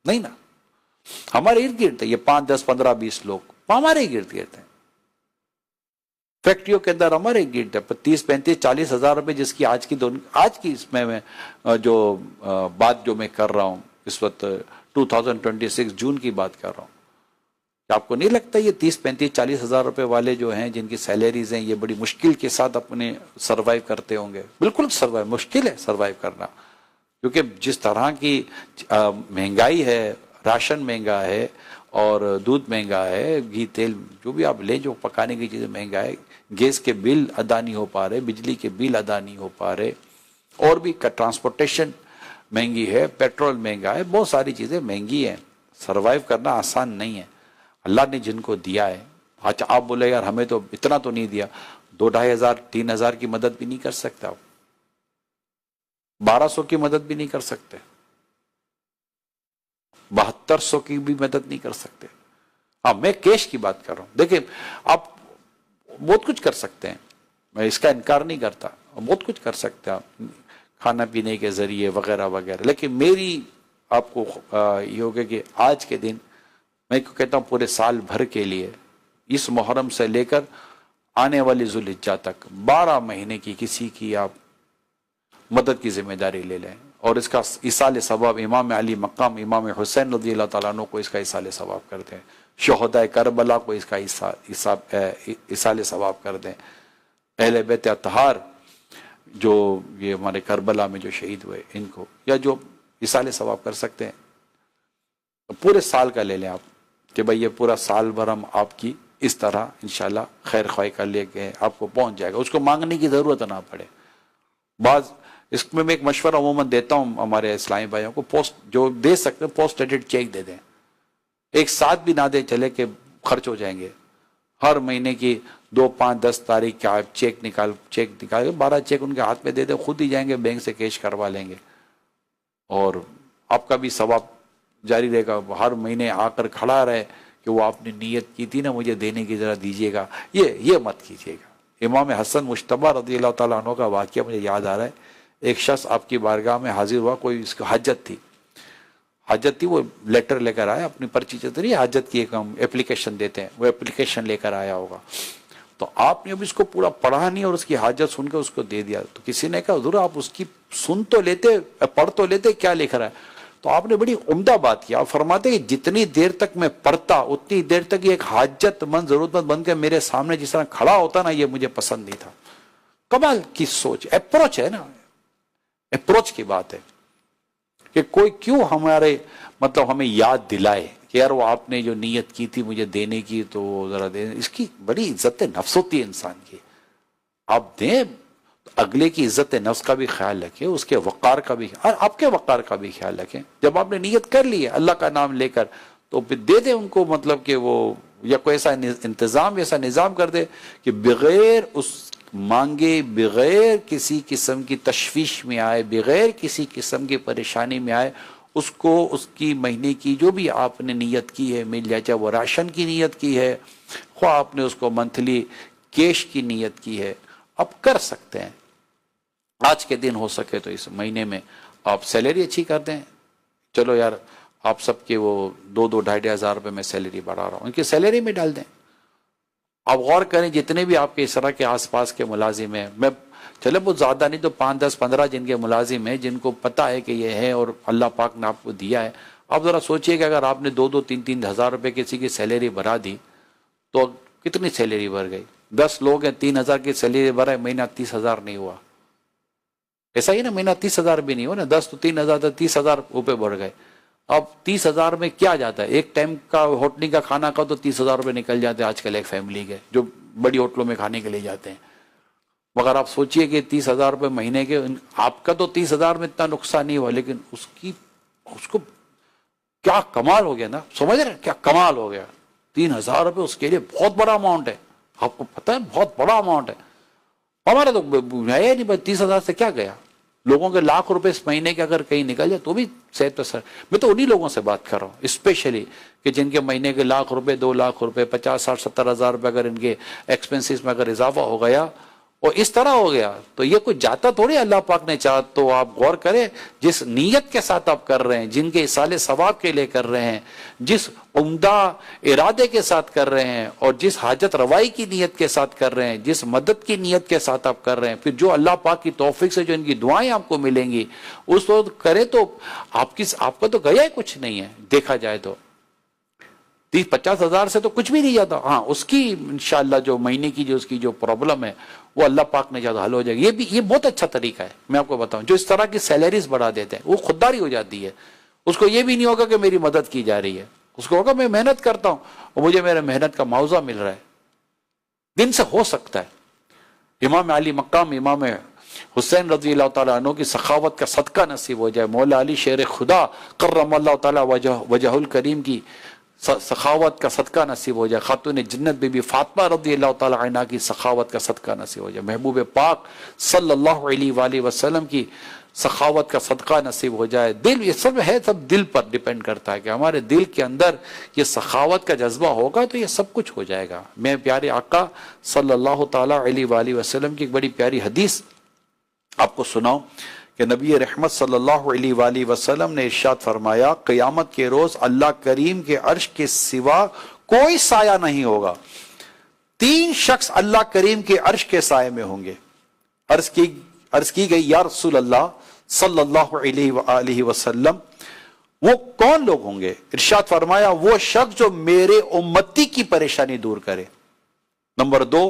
نہیں نا، ہمارے ارد گرد یہ 5 10 15 20 لوگ ہمارے گرد گرد ہیں، فیکٹریوں کے اندر ہمارے گرد ہے 30 35 40 ہزار روپے، جس کی آج کی اس میں جو بات جو میں کر رہا ہوں اس وقت 2026 جون کی بات کر رہا ہوں، آپ کو نہیں لگتا یہ 30 35 40 ہزار روپے والے جو ہیں جن کی سیلریز ہیں یہ بڑی مشکل کے ساتھ اپنے سروائیو کرتے ہوں گے؟ بالکل سروائیو مشکل ہے سروائیو کرنا، کیونکہ جس طرح کی مہنگائی ہے، راشن مہنگا ہے اور دودھ مہنگا ہے، گھی تیل جو بھی آپ لیں، جو پکانے کی چیزیں مہنگا ہے، گیس کے بل ادا نہیں ہو پا رہے، بجلی کے بل ادا نہیں ہو پا رہے، اور بھی ٹرانسپورٹیشن مہنگی ہے، پیٹرول مہنگا ہے، بہت ساری چیزیں مہنگی ہیں، سروائیو کرنا آسان نہیں ہے۔ اللہ نے جن کو دیا ہے، اچھا آپ بولے یار ہمیں تو اتنا تو نہیں دیا، 2,500 3,000 کی مدد بھی نہیں کر سکتے، آپ 1,200 کی مدد بھی نہیں کر سکتے، 7,200 کی بھی مدد نہیں کر سکتے۔ ہاں میں کیش کی بات کر رہا ہوں۔ دیکھیں آپ بہت کچھ کر سکتے ہیں، میں اس کا انکار نہیں کرتا، بہت کچھ کر سکتے ہیں آپ کھانا پینے کے ذریعے وغیرہ وغیرہ، لیکن میری آپ کو یہ ہوگا کہ آج کے دن میں کہتا ہوں پورے سال بھر کے لیے، اس محرم سے لے کر آنے والی ذوالحجہ تک 12 مہینے کی کسی کی آپ مدد کی ذمہ داری لے لیں، اور اس کا ایصال ثواب امام علی مقام امام حسین رضی اللہ تعالیٰ عنہ کو اس کا ایصال ثواب کر دیں، شہدائے کربلا کو اس کا ایصال ثواب کر دیں، اہل بیت اطہار جو یہ ہمارے کربلا میں جو شہید ہوئے ان کو، یا جو ایصال ثواب کر سکتے ہیں پورے سال کا لے لیں آپ، کہ بھئی یہ پورا سال بھر ہم آپ کی اس طرح انشاءاللہ خیر خواہی کا لے کے آپ کو پہنچ جائے گا، اس کو مانگنے کی ضرورت نہ پڑے۔ بعض اس میں ایک مشورہ عموماً دیتا ہوں ہمارے اسلامی بھائیوں کو، پوسٹ جو دے سکتے ہیں پوسٹ ایڈٹ چیک دے دیں، ایک ساتھ بھی نہ دیں چلے کہ خرچ ہو جائیں گے، ہر مہینے کی 2 5 10 تاریخ کا آپ چیک نکال 12 چیک ان کے ہاتھ میں دے دیں، خود ہی جائیں گے بینک سے کیش کروا لیں گے، اور آپ کا بھی ثواب جاری رہے گا، ہر مہینے آ کر کھڑا رہے کہ وہ آپ نے نیت کی تھی نا مجھے دینے کی ذرا دیجیے گا، یہ مت کیجیے گا۔ امام حسن مجتبی رضی اللہ تعالیٰ عنہ کا واقعہ مجھے یاد آ رہا ہے، ایک شخص آپ کی بارگاہ میں حاضر ہوا، کوئی اس کو حاجت تھی، وہ لیٹر لے کر آیا، اپنی پرچی چتری حاجت کی ایک ہم اپلیکیشن دیتے ہیں، وہ اپلیکیشن لے کر آیا ہوگا، تو آپ نے اب اس کو پورا پڑھا نہیں اور اس کی حاجت سن کے اس کو دے دیا، تو کسی نے کہا حضور آپ اس کی سن تو لیتے، پڑھ تو لیتے، کیا لکھ رہا ہے؟ تو آپ نے بڑی عمدہ بات کی، آپ فرماتے کہ جتنی دیر تک میں پڑھتا اتنی دیر تک یہ ایک حاجت مند ضرورت مند بن کے میرے سامنے جس طرح کھڑا ہوتا نا، یہ مجھے پسند نہیں تھا۔ کمال کی سوچ، اپروچ ہے نا، اپروچ کی بات ہے کہ کوئی کیوں ہمارے ہمیں یاد دلائے کہ یار وہ آپ نے جو نیت کی تھی مجھے دینے کی تو ذرا دیں، اس کی بڑی عزت نفس ہوتی ہے انسان کی، آپ دیں، اگلے کی عزت نفس کا بھی خیال رکھیں، اس کے وقار کا بھی، اور آپ کے وقار کا بھی خیال رکھیں۔ جب آپ نے نیت کر لی ہے اللہ کا نام لے کر تو پھر دے دیں ان کو، کہ وہ یا کوئی ایسا انتظام ایسا نظام کر دے کہ بغیر اس مانگے، بغیر کسی قسم کی تشویش میں آئے، بغیر کسی قسم کی پریشانی میں آئے، اس کو اس کی مہینے کی جو بھی آپ نے نیت کی ہے مل جائے، چاہے وہ راشن کی نیت کی ہے، خواہ آپ نے اس کو منتھلی کیش کی نیت کی ہے، آپ کر سکتے ہیں۔ آج کے دن ہو سکے تو اس مہینے میں آپ سیلری اچھی کر دیں، چلو یار آپ سب کے وہ 2 2,500 ہزار روپے میں سیلری بڑھا رہا ہوں، ان کی سیلری میں ڈال دیں۔ آپ غور کریں جتنے بھی آپ کے اس طرح کے آس پاس کے ملازم ہیں، میں چلے بہت زیادہ نہیں تو 5 10 15 جن کے ملازم ہیں جن کو پتا ہے کہ یہ ہے اور اللہ پاک نے آپ کو دیا ہے، آپ ذرا سوچئے کہ اگر آپ نے 2 2 3 3 ہزار روپے کسی کی سیلری بڑھا دی تو کتنی سیلری بڑھ گئی؟ 10 لوگ ہیں 3,000 کی سیلری بڑھا، مہینہ 30,000 نہیں ہوا، ایسا ہی نا، مہینہ 30,000 بھی نہیں ہوا نا، 10 تو 3,000 تو 30,000 روپے بڑھ گئے۔ اب 30,000 میں کیا جاتا ہے؟ ایک ٹائم کا ہوٹل کا کھانا کا تو 30,000 روپے نکل جاتے ہیں آج کل ایک فیملی کے، جو بڑی ہوٹلوں میں کھانے کے لیے جاتے ہیں۔ مگر آپ سوچئے کہ 30,000 روپے مہینے کے، آپ کا تو 30,000 میں اتنا نقصان نہیں ہوا، لیکن اس کو کیا کمال ہو گیا نا، سمجھ رہے ہیں کیا کمال ہو گیا؟ 3,000 روپے اس کے لیے بہت بڑا اماؤنٹ ہے، آپ کو پتہ ہے بہت بڑا اماؤنٹ ہے۔ ہمارا تو ہے نہیں، 30,000 سے کیا گیا؟ لوگوں کے لاکھ روپے اس مہینے کے اگر کہیں نکل جائے تو بھی صحت پہ سر، میں تو انہی لوگوں سے بات کر رہا ہوں اسپیشلی کہ جن کے مہینے کے لاکھ روپے 2 لاکھ روپے 50 60 70 ہزار روپے اگر ان کے ایکسپنسز میں اگر اضافہ ہو گیا اور اس طرح ہو گیا تو یہ کوئی جاتا تھوڑی اللہ پاک نے چاہا۔ تو آپ غور کریں جس نیت کے ساتھ آپ کر رہے ہیں، جن کے ایصال ثواب کے لیے کر رہے ہیں، جس عمدہ ارادے کے ساتھ کر رہے ہیں اور جس حاجت روائی کی نیت کے ساتھ کر رہے ہیں، جس مدد کی نیت کے ساتھ آپ کر رہے ہیں، پھر جو اللہ پاک کی توفیق سے جو ان کی دعائیں آپ کو ملیں گی اس وقت کرے تو آپ کا تو گیا ہی کچھ نہیں ہے، دیکھا جائے تو 30-50 ہزار سے تو کچھ بھی نہیں جاتا۔ ہاں اس کی انشاءاللہ جو مہینے کی جو اس کی جو پرابلم ہے وہ اللہ پاک نے چاہا حل ہو جائے گی۔ یہ بہت اچھا طریقہ ہے، میں آپ کو بتاؤں، جو اس طرح کی سیلریز بڑھا دیتے ہیں وہ خودداری ہو جاتی ہے، اس کو یہ بھی نہیں ہوگا کہ میری مدد کی جا رہی ہے، اس کو ہوگا میں محنت کرتا ہوں اور مجھے میرے محنت کا معاوضہ مل رہا ہے. دن سے ہو سکتا ہے امام علی مقام امام حسین رضی اللہ تعالیٰ عنہ کی سخاوت کا صدقہ نصیب ہو جائے, مولا علی شیر خدا کرم اللہ تعالیٰ وجہ الکریم کی سخاوت کا صدقہ نصیب ہو جائے, خاتون جنت بی بی فاطمہ رضی اللہ تعالیٰ عنہ کی سخاوت کا صدقہ نصیب ہو جائے, محبوب پاک صلی اللہ علیہ وآلہ وسلم کی سخاوت کا صدقہ نصیب ہو جائے. دل یہ سب ہے, سب دل پر ڈیپینڈ کرتا ہے کہ ہمارے دل کے اندر یہ سخاوت کا جذبہ ہوگا تو یہ سب کچھ ہو جائے گا. میں پیارے آقا صلی اللہ تعالیٰ علیہ وآلہ وسلم کی ایک بڑی پیاری حدیث آپ کو سناؤں کہ نبی رحمت صلی اللہ علیہ وآلہ وسلم نے ارشاد فرمایا, قیامت کے روز اللہ کریم کے عرش کے سوا کوئی سایہ نہیں ہوگا. 3 شخص اللہ کریم کے عرش کے سائے میں ہوں گے. عرض کی گئی یا رسول اللہ صلی اللہ علیہ وآلہ وسلم وہ کون لوگ ہوں گے؟ ارشاد فرمایا وہ شخص جو میرے امتی کی پریشانی دور کرے, نمبر 2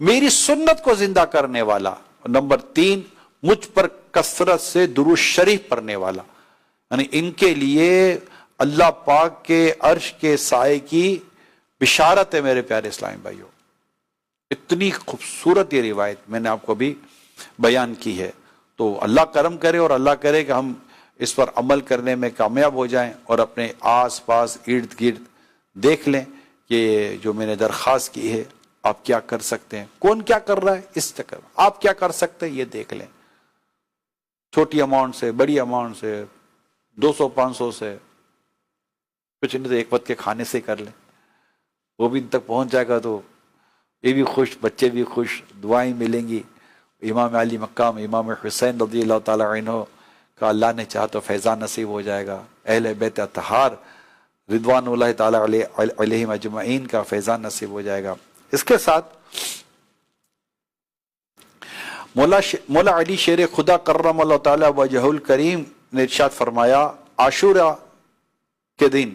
میری سنت کو زندہ کرنے والا, اور نمبر 3 مجھ پر کثرت سے درود شریف پڑھنے والا. یعنی ان کے لیے اللہ پاک کے عرش کے سائے کی بشارت ہے میرے پیارے اسلامی بھائیوں. اتنی خوبصورت یہ روایت میں نے آپ کو بھی بیان کی ہے. تو اللہ کرم کرے اور اللہ کرے کہ ہم اس پر عمل کرنے میں کامیاب ہو جائیں اور اپنے آس پاس ارد گرد دیکھ لیں کہ جو میں نے درخواست کی ہے آپ کیا کر سکتے ہیں, کون کیا کر رہا ہے اس چکر میں آپ کیا کر سکتے ہیں یہ دیکھ لیں. چھوٹی اماؤنٹ سے بڑی اماؤنٹ سے 200-500 سے کچھ نہیں تو ایک وقت کے کھانے سے کر لیں, وہ بھی ان تک پہنچ جائے گا تو یہ بھی خوش, بچے بھی خوش, دعائیں ملیں گی. امام علی مقام امام حسین رضی اللہ تعالیٰ عنہ کا اللہ نے چاہا تو فیضان نصیب ہو جائے گا. اہل بیت اطہار رضوان اللہ تعالیٰ علیہم اجمعین کا فیضان نصیب ہو جائے گا. اس کے ساتھ مولا علی شیر خدا کرم اللہ تعالیٰ وجہ الکریم نے ارشاد فرمایا, عاشورہ کے دن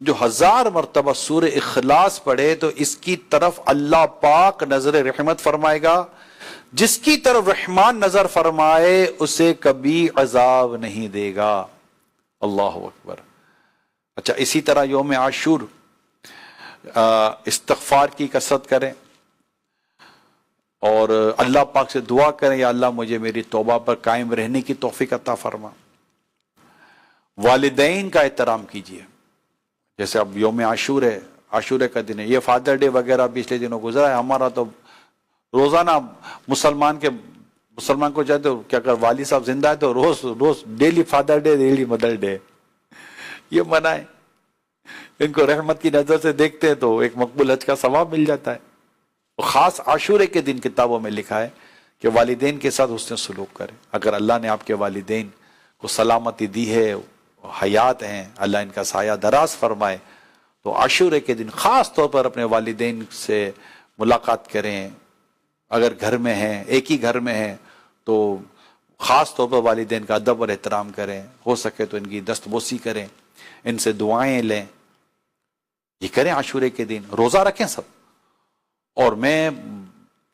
جو 1000 مرتبہ سورہ اخلاص پڑھے تو اس کی طرف اللہ پاک نظر رحمت فرمائے گا. جس کی طرف رحمان نظر فرمائے اسے کبھی عذاب نہیں دے گا. اللہ اکبر. اچھا, اسی طرح یوم عاشور استغفار کی کثرت کریں اور اللہ پاک سے دعا کریں, یا اللہ مجھے میری توبہ پر قائم رہنے کی توفیق عطا فرما. والدین کا احترام کیجیے, جیسے اب یوم عاشور ہے, عاشورے کا دن ہے, یہ فادر ڈے وغیرہ پچھلے دنوں گزرا ہے. ہمارا تو روزانہ مسلمان کو چاہتے ہو کیا کر والد صاحب زندہ ہے تو روز daily father day daily mother day یہ منائے. ان کو رحمت کی نظر سے دیکھتے ہیں تو ایک مقبول حج کا ثواب مل جاتا ہے. خاص عاشورے کے دن کتابوں میں لکھا ہے کہ والدین کے ساتھ حسن سلوک کریں. اگر اللہ نے آپ کے والدین کو سلامتی دی ہے, حیات ہیں, اللہ ان کا سایہ دراز فرمائے, تو عاشورے کے دن خاص طور پر اپنے والدین سے ملاقات کریں. اگر گھر میں ہیں, ایک ہی گھر میں ہیں, تو خاص طور پر والدین کا ادب اور احترام کریں. ہو سکے تو ان کی دستبوسی کریں, ان سے دعائیں لیں. یہ کریں عاشورے کے دن. روزہ رکھیں سب. اور میں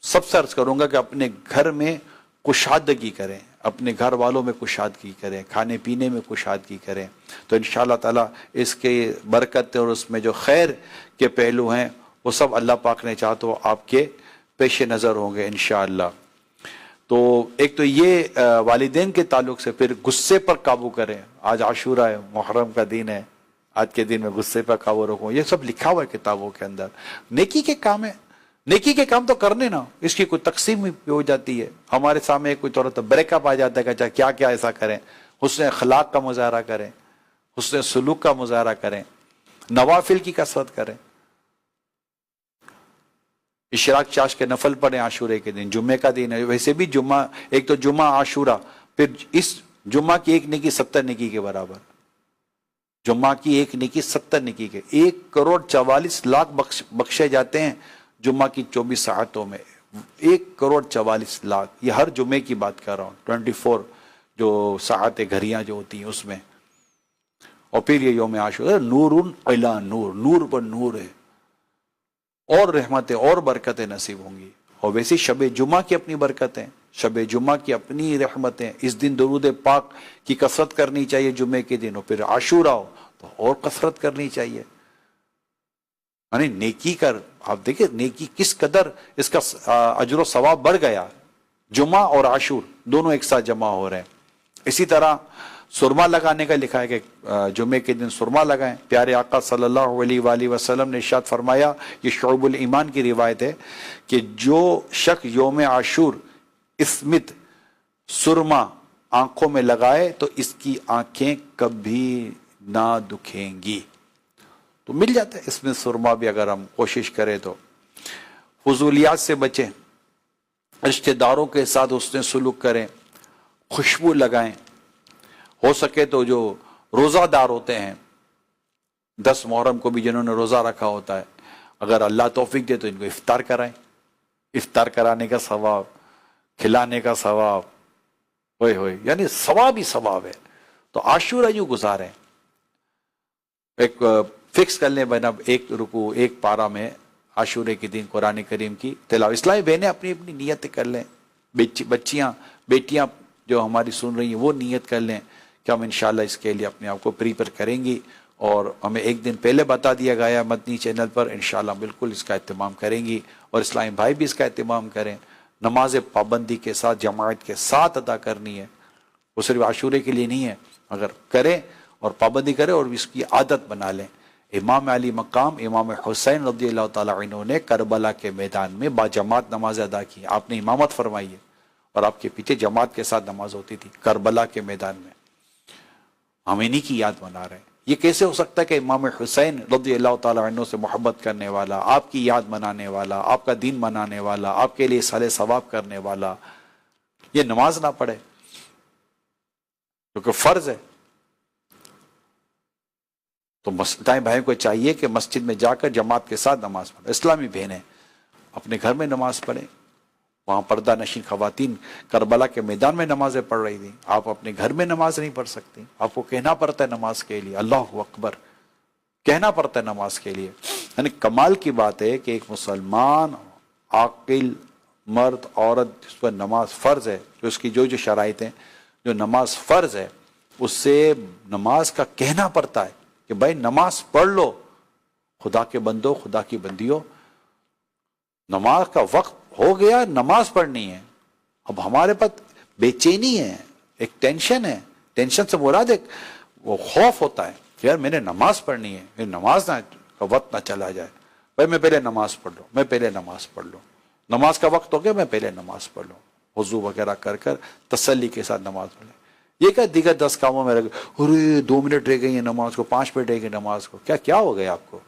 سب سے عرض کروں گا کہ اپنے گھر میں کشادگی کریں, اپنے گھر والوں میں کشادگی کریں, کھانے پینے میں کشادگی کریں, تو انشاءاللہ تعالیٰ اس کے برکت اور اس میں جو خیر کے پہلو ہیں وہ سب اللہ پاک نے چاہا تو آپ کے پیش نظر ہوں گے انشاءاللہ. تو ایک تو یہ والدین کے تعلق سے. پھر غصے پر قابو کریں. آج عاشورہ ہے, محرم کا دن ہے, آج کے دن میں غصے پر قابو رکھوں. یہ سب لکھا ہوا ہے کتابوں کے اندر. نیکی کے کام ہے, نیکی کے کام تو کرنے نا, اس کی کوئی تقسیم ہو جاتی ہے. ہمارے سامنے کوئی طور پر بریک اپ آ جاتا ہے کہ کیا کیا ایسا کریں. حسن اخلاق کا مظاہرہ کریں, حسن سلوک کا مظاہرہ کریں, نوافل کی کثرت کریں. اشراق چاش کے نفل پڑھیں عاشورے کے دن. جمعے کا دن ہے, ویسے بھی جمعہ, ایک تو جمعہ عاشورہ, پھر اس جمعہ کی ایک نیکی 70 نیکی کے برابر. جمعہ کی ایک نیکی 70 نیکی کے, 1,44,00,000 بخشے جاتے ہیں جمعہ کی 24 ساعتوں میں. 1,44,00,000. یہ ہر جمعے کی بات کر رہا ہوں, 24 جو ساعتیں گھڑیاں جو ہوتی ہیں اس میں. اور پھر یہ یوم عاشورہ, نور علی نور, نور پر نور ہے, اور رحمتیں اور برکتیں نصیب ہوں گی. اور ویسے شب جمعہ کی اپنی برکتیں, شب جمعہ کی اپنی رحمتیں. اس دن درود پاک کی کثرت کرنی چاہیے جمعے کے دن, اور پھر عاشورہ ہو تو اور کثرت کرنی چاہیے. یعنی نیکی کر، آپ دیکھیں نیکی کس قدر اس کا اجر و ثواب بڑھ گیا. جمعہ اور عاشور دونوں ایک ساتھ جمع ہو رہے ہیں. اسی طرح سرما لگانے کا لکھا ہے کہ جمعے کے دن سرما لگائیں. پیارے آقا صلی اللہ علیہ وآلہ وسلم نے ارشاد فرمایا، یہ شعب الایمان کی روایت ہے، کہ جو شخص یوم عاشور اسمت سرما آنکھوں میں لگائے تو اس کی آنکھیں کبھی نہ دکھیں گی. تو مل جاتا ہے اس میں سرما بھی اگر ہم کوشش کریں تو. فضولیات سے بچیں، رشتہ داروں کے ساتھ حسن سلوک کریں، خوشبو لگائیں. ہو سکے تو جو روزہ دار ہوتے ہیں 10 محرم کو بھی جنہوں نے روزہ رکھا ہوتا ہے، اگر اللہ توفیق دے تو ان کو افطار کرائیں. افطار کرانے کا ثواب، کھلانے کا ثواب، ہوئے ہوئے یعنی ثواب ہی ثواب ہے. تو عاشورہ یوں گزاریں. ایک فکس کر لیں بنا ایک رکوع ایک پارہ میں عاشورے کے دن قرآن کریم کی تلاوت. اسلامی بہنیں اپنی اپنی نیت کر لیں. بچیاں بیٹیاں جو ہماری سن رہی ہیں وہ نیت کر لیں کہ ہم انشاءاللہ اس کے لیے اپنے آپ کو پریپیئر کریں گی، اور ہمیں ایک دن پہلے بتا دیا گیا مدنی چینل پر، انشاءاللہ بالکل اس کا اہتمام کریں گی. اور اسلامی بھائی بھی اس کا اہتمام کریں. نماز پابندی کے ساتھ جماعت کے ساتھ ادا کرنی ہے، وہ صرف عاشورے کے لیے نہیں ہے. اگر کریں اور پابندی کریں اور اس کی عادت بنا لیں. امام علی مقام امام حسین رضی اللہ تعالیٰ عنہ نے کربلا کے میدان میں با جماعت نماز ادا کی. آپ نے امامت فرمائی ہے اور آپ کے پیچھے جماعت کے ساتھ نماز ہوتی تھی کربلا کے میدان میں. ہم انہی کی یاد منا رہے ہیں. یہ کیسے ہو سکتا ہے کہ امام حسین رضی اللہ تعالیٰ عنہ سے محبت کرنے والا، آپ کی یاد منانے والا، آپ کا دین منانے والا، آپ کے لیے صالح ثواب کرنے والا، یہ نماز نہ پڑھے کیونکہ فرض ہے. تو مسلمان بھائیوں کو چاہیے کہ مسجد میں جا کر جماعت کے ساتھ نماز پڑھیں. اسلامی بہنیں اپنے گھر میں نماز پڑھیں. وہاں پردہ نشین خواتین کربلا کے میدان میں نمازیں پڑھ رہی تھیں. آپ اپنے گھر میں نماز نہیں پڑھ سکتی. آپ کو کہنا پڑتا ہے نماز کے لیے اللہ اکبر، کہنا پڑتا ہے نماز کے لیے. یعنی کمال کی بات ہے کہ ایک مسلمان عاقل مرد عورت جس پر نماز فرض ہے، جو اس کی جو شرائط ہیں، جو نماز فرض ہے، اس سے نماز کا کہنا پڑتا ہے کہ بھائی نماز پڑھ لو. خدا کے بندو، خدا کی بندیوں، نماز کا وقت ہو گیا، نماز پڑھنی ہے. اب ہمارے پاس بے چینی ہے، ایک ٹینشن ہے. ٹینشن سے مراد ایک وہ خوف ہوتا ہے کہ یار میں نے نماز پڑھنی ہے، میری نماز کا وقت نہ چلا جائے. بھائی میں پہلے نماز پڑھ لوں، میں پہلے نماز پڑھ لوں. نماز کا وقت ہو گیا، میں پہلے نماز پڑھ لوں. وضو وغیرہ کر کر تسلی کے ساتھ نماز پڑھ لیں. یہ کیا دیگر 10 کاموں میں رہ گئے، ارے 2 منٹ رہ گئی ہیں نماز کو، 5 منٹ رہ گئی نماز کو. کیا ہو گیا آپ کو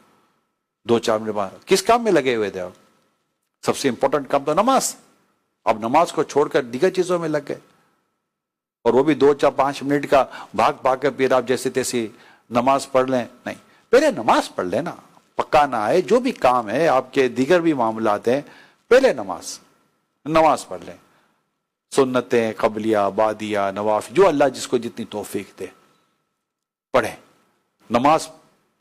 2-4 منٹ بعد؟ کس کام میں لگے ہوئے تھے آپ؟ سب سے امپورٹنٹ کام تو نماز. اب نماز کو چھوڑ کر دیگر چیزوں میں لگ گئے، اور وہ بھی 2-4-5 منٹ کا بھاگ کر پھر آپ جیسے تیسی نماز پڑھ لیں. نہیں، پہلے نماز پڑھ لینا. پکانا ہے، جو بھی کام ہے آپ کے دیگر بھی معاملات ہیں، پہلے نماز پڑھ لیں. سنتیں قبلیہ بعدیہ نوافل، جو اللہ جس کو جتنی توفیق دے پڑھیں. نماز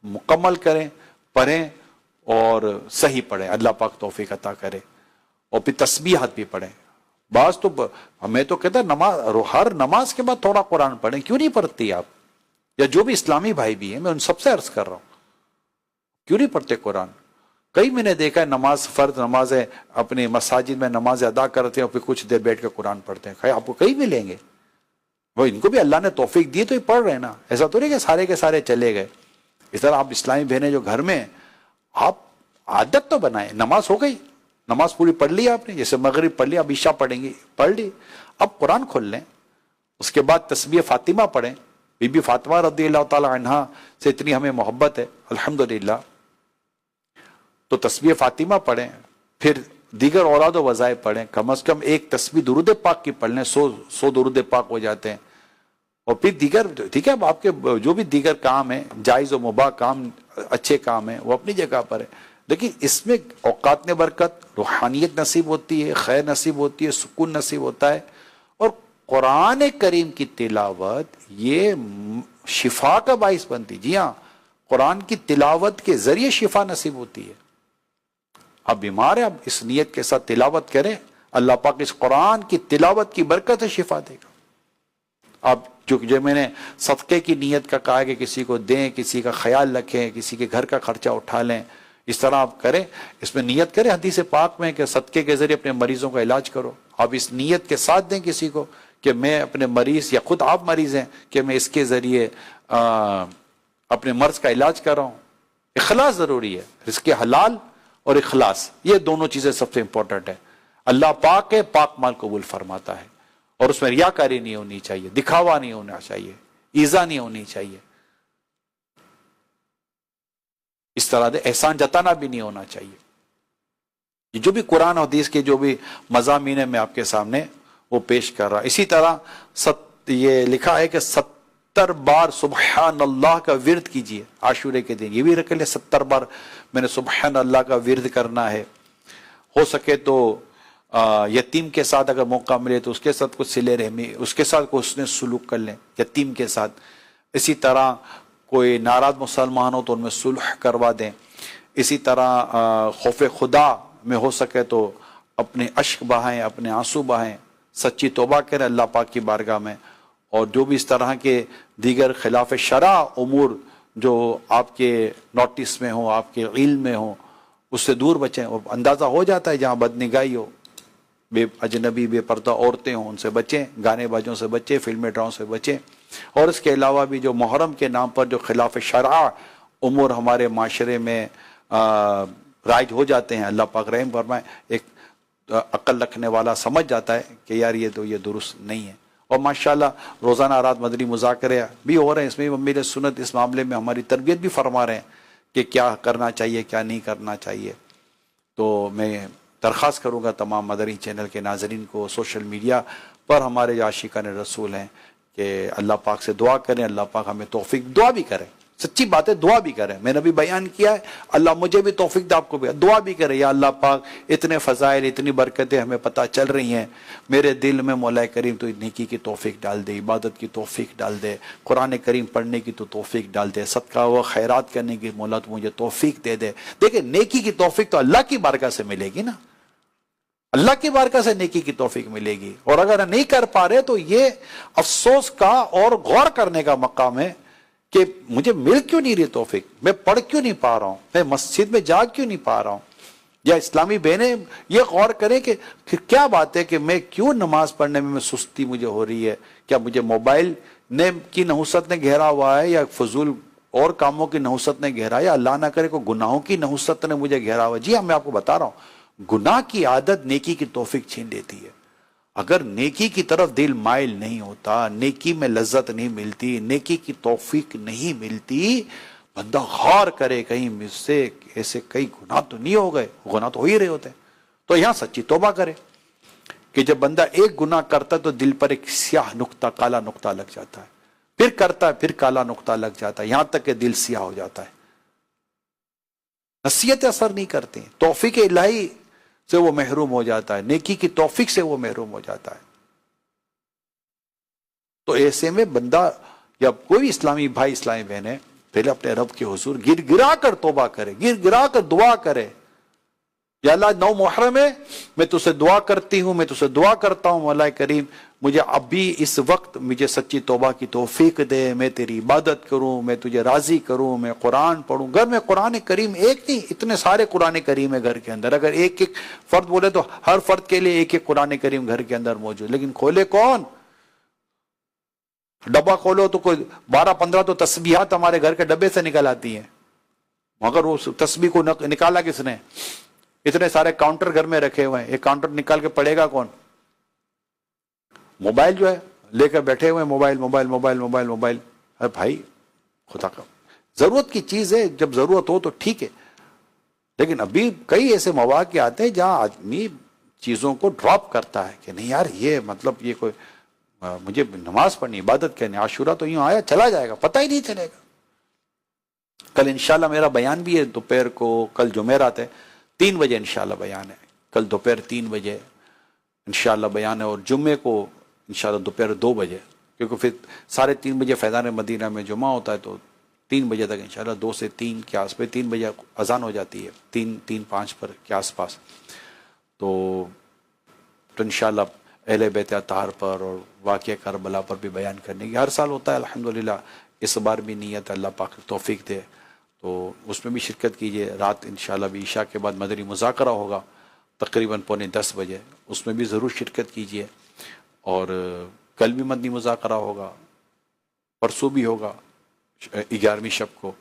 مکمل کریں، پڑھیں اور صحیح پڑھیں. اللہ پاک توفیق عطا کرے. اور پھر تسبیحات بھی پڑھیں. بعض تو ہمیں تو کہتا ہے ہر نماز کے بعد تھوڑا قرآن پڑھیں. کیوں نہیں پڑھتی آپ؟ یا جو بھی اسلامی بھائی بھی ہیں، میں ان سب سے عرض کر رہا ہوں، کیوں نہیں پڑھتے قرآن؟ کئی میں نے دیکھا ہے نماز فرض نمازیں اپنی مساجد میں نماز ادا کرتے ہیں اور پھر کچھ دیر بیٹھ کے قرآن پڑھتے ہیں. آپ کو کئی ملیں گے. وہ ان کو بھی اللہ نے توفیق دی تو یہ پڑھ رہے ہیں نا. ایسا تو نہیں کہ سارے کے سارے چلے گئے. اس طرح آپ اسلامی بہنیں جو گھر میں، آپ عادت تو بنائیں. نماز ہو گئی، نماز پوری پڑھ لی آپ نے، جیسے مغرب پڑھ لی، اب عشاء پڑھیں گی، پڑھ لی. اب قرآن کھول لیں. اس کے بعد تسبیح فاطمہ پڑھیں. بی بی فاطمہ رضی اللہ تعالی عنہا سے اتنی ہمیں محبت ہے الحمدللہ، تو تسبیح فاطمہ پڑھیں. پھر دیگر اوراد و وظائف پڑھیں. کم از کم ایک تسبیح درود پاک کی پڑھ لیں، 100 درود پاک ہو جاتے ہیں. اور پھر دیگر ٹھیک ہے، اب آپ کے جو بھی دیگر کام ہیں، جائز و مباح کام، اچھے کام ہیں، وہ اپنی جگہ پر ہے. لیکن اس میں اوقات میں برکت، روحانیت نصیب ہوتی ہے، خیر نصیب ہوتی ہے، سکون نصیب ہوتا ہے. اور قرآن کریم کی تلاوت یہ شفا کا باعث بنتی. جی ہاں، قرآن کی تلاوت کے ذریعے شفا نصیب ہوتی ہے. آپ بیمار ہیں، آپ اس نیت کے ساتھ تلاوت کریں، اللہ پاک اس قرآن کی تلاوت کی برکت سے شفا دے گا. آپ جو میں نے صدقے کی نیت کا کہا ہے کہ کسی کو دیں، کسی کا خیال رکھیں، کسی کے گھر کا خرچہ اٹھا لیں، اس طرح آپ کریں، اس میں نیت کریں حدیث پاک میں کہ صدقے کے ذریعے اپنے مریضوں کا علاج کرو. آپ اس نیت کے ساتھ دیں کسی کو کہ میں اپنے مریض، یا خود آپ مریض ہیں کہ میں اس کے ذریعے اپنے مرض کا علاج کر رہا ہوں. اخلاص ضروری ہے، رزق حلال اور اخلاص، یہ دونوں چیزیں سب سے امپورٹنٹ ہے. اللہ پاک ہے، پاک مال قبول فرماتا ہے، اور اس میں ریاکاری نہیں ہونی چاہیے، دکھاوا نہیں ہونا چاہیے، ایذا نہیں ہونی چاہیے، اس طرح سے احسان جتانا بھی نہیں ہونا چاہیے. جو بھی قرآن حدیث کے جو بھی مضامین ہے میں آپ کے سامنے وہ پیش کر رہا. اسی طرح یہ لکھا ہے کہ 70 بار سبحان اللہ کا ورد کیجئے عاشورے کے دن. یہ بھی رکھ لیں 70 بار میں نے سبحان اللہ کا ورد کرنا ہے. ہو سکے تو یتیم کے ساتھ اگر موقع ملے تو اس کے ساتھ کچھ صلہ رحمی، اس کے ساتھ کچھ نے سلوک کر لیں یتیم کے ساتھ. اسی طرح کوئی ناراض مسلمان ہو تو ان میں صلح کروا دیں. اسی طرح خوف خدا میں ہو سکے تو اپنے اشک بہائیں، اپنے آنسو بہائیں، سچی توبہ کریں اللہ پاک کی بارگاہ میں. اور جو بھی اس طرح کے دیگر خلاف شرع امور جو آپ کے نوٹس میں ہوں، آپ کے علم میں ہوں، اس سے دور بچیں. اور اندازہ ہو جاتا ہے جہاں بدنگاہی ہو، بے اجنبی بے پردہ عورتیں ہوں، ان سے بچیں، گانے بازوں سے بچیں، فلمیں ڈراؤں سے بچیں. اور اس کے علاوہ بھی جو محرم کے نام پر جو خلاف شرع امور ہمارے معاشرے میں رائج ہو جاتے ہیں، اللہ پاک رحم فرمائے. ایک عقل رکھنے والا سمجھ جاتا ہے کہ یار یہ درست نہیں ہے. اور ماشاءاللہ روزانہ رات مدنی مذاکرے بھی ہو رہے ہیں، اس میں امیر سنت اس معاملے میں ہماری تربیت بھی فرما رہے ہیں کہ کیا کرنا چاہیے کیا نہیں کرنا چاہیے. تو میں درخواست کروں گا تمام مدنی چینل کے ناظرین کو، سوشل میڈیا پر ہمارے جو عاشقان رسول ہیں، کہ اللہ پاک سے دعا کریں، اللہ پاک ہمیں توفیق، دعا بھی کریں، سچی بات ہے، دعا بھی کریں. میں نے بھی بیان کیا ہے، اللہ مجھے بھی توفیق دے، آپ کو بھی دعا بھی کریں. یا اللہ پاک اتنے فضائل، اتنی برکتیں ہمیں پتہ چل رہی ہیں، میرے دل میں مولا کریم تو نیکی کی توفیق ڈال دے، عبادت کی توفیق ڈال دے، قرآن کریم پڑھنے کی تو توفیق ڈال دے، صدقہ و خیرات کرنے کی مولا تو مجھے توفیق دے دے. دیکھیں نیکی کی توفیق تو اللہ کی بارگاہ سے ملے گی نا، اللہ کی بارگاہ سے نیکی کی توفیق ملے گی. اور اگر نہیں کر پا رہے تو یہ افسوس کا اور غور کرنے کا مقام ہے کہ مجھے مل کیوں نہیں رہی توفیق، میں پڑھ کیوں نہیں پا رہا ہوں، میں مسجد میں جا کیوں نہیں پا رہا ہوں. یا اسلامی بہنیں یہ غور کریں کہ کیا بات ہے کہ میں کیوں نماز پڑھنے میں سستی مجھے ہو رہی ہے. کیا مجھے موبائل نے کی نحوست نے گھیرا ہوا ہے، یا فضول اور کاموں کی نحوست نے گھیرا ہے، یا اللہ نہ کرے کوئی گناہوں کی نحوست نے مجھے گھیرا ہوا ہے. جی ہاں، میں آپ کو بتا رہا ہوں، گناہ کی عادت نیکی کی توفیق چھین لیتی ہے. اگر نیکی کی طرف دل مائل نہیں ہوتا، نیکی میں لذت نہیں ملتی، نیکی کی توفیق نہیں ملتی، بندہ غور کرے کہیں مجھ سے ایسے کئی گناہ تو نہیں ہو گئے. گناہ تو ہو ہی رہے ہوتے ہیں. تو یہاں سچی توبہ کرے کہ جب بندہ ایک گناہ کرتا ہے تو دل پر ایک سیاہ نقطہ، کالا نقطہ لگ جاتا ہے، پھر کرتا ہے، پھر کالا نقطہ لگ جاتا ہے، یہاں تک کہ دل سیاہ ہو جاتا ہے. نصیحتیں اثر نہیں کرتی، توفیق الہی سے وہ محروم ہو جاتا ہے، نیکی کی توفیق سے وہ محروم ہو جاتا ہے. تو ایسے میں بندہ یا کوئی بھی اسلامی بھائی، اسلامی بہنیں، پہلے اپنے رب کے حضور گر گرا کر توبہ کرے، گر گرا کر دعا کرے. یا اللہ 9 محرم ہے، میں تجھ سے دعا کرتی ہوں، میں تجھ سے دعا کرتا ہوں مولا کریم مجھے ابھی اس وقت مجھے سچی توبہ کی توفیق دے، میں تیری عبادت کروں، میں تجھے راضی کروں، میں قرآن پڑھوں. گھر میں قرآن کریم ایک نہیں، اتنے سارے قرآن کریم ہے گھر کے اندر. اگر ایک ایک فرد بولے تو ہر فرد کے لیے ایک ایک قرآن کریم گھر کے اندر موجود، لیکن کھولے کون؟ ڈبہ کھولو تو کوئی 12-15 تو تسبیحات ہمارے گھر کے ڈبے سے نکل آتی ہیں، مگر وہ تسبیح کو نکالا کس نے؟ اتنے سارے کاؤنٹر گھر میں رکھے ہوئے ہیں، ایک کاؤنٹر نکال کے پڑے گا کون؟ موبائل جو ہے لے کر بیٹھے ہوئے ہیں، mobile mobile mobile mobile mobile. ارے بھائی خدا کا ضرورت کی چیز ہے، جب ضرورت ہو تو ٹھیک ہے، لیکن ابھی کئی ایسے مواقع آتے ہیں جہاں آدمی چیزوں کو ڈراپ کرتا ہے کہ نہیں یار یہ مطلب یہ کوئی مجھے نماز پڑھنی، عبادت کرنی، عاشورہ تو یوں آیا چلا جائے گا، پتہ ہی نہیں چلے گا. کل انشاءاللہ میرا بیان بھی ہے دوپہر کو، کل جمعرات ہے، 3 بجے انشاءاللہ بیان ہے، کل دوپہر 3 بجے انشاءاللہ بیان ہے، اور جمعے کو انشاءاللہ دوپہر 2 بجے، کیونکہ پھر 3:30 بجے فیضان مدینہ میں جمعہ ہوتا ہے، تو 3 بجے تک انشاءاللہ، 2 سے 3 کے آس پاس، 3 بجے اذان ہو جاتی ہے، 3:05 پر کے آس پاس. تو انشاءاللہ اہل بیت اطہار پر اور واقعہ کربلا پر بھی بیان کرنے کی ہر سال ہوتا ہے الحمدللہ. اس بار بھی نیت اللہ پاک توفیق دے تو اس میں بھی شرکت کیجیے. رات انشاءاللہ بھی عشاء کے بعد مدنی مذاکرہ ہوگا تقریباً 9:45 بجے, اس میں بھی ضرور شرکت کیجیے. اور کل بھی مدنی مذاکرہ ہوگا, پرسوں بھی ہوگا 11ویں شب کو,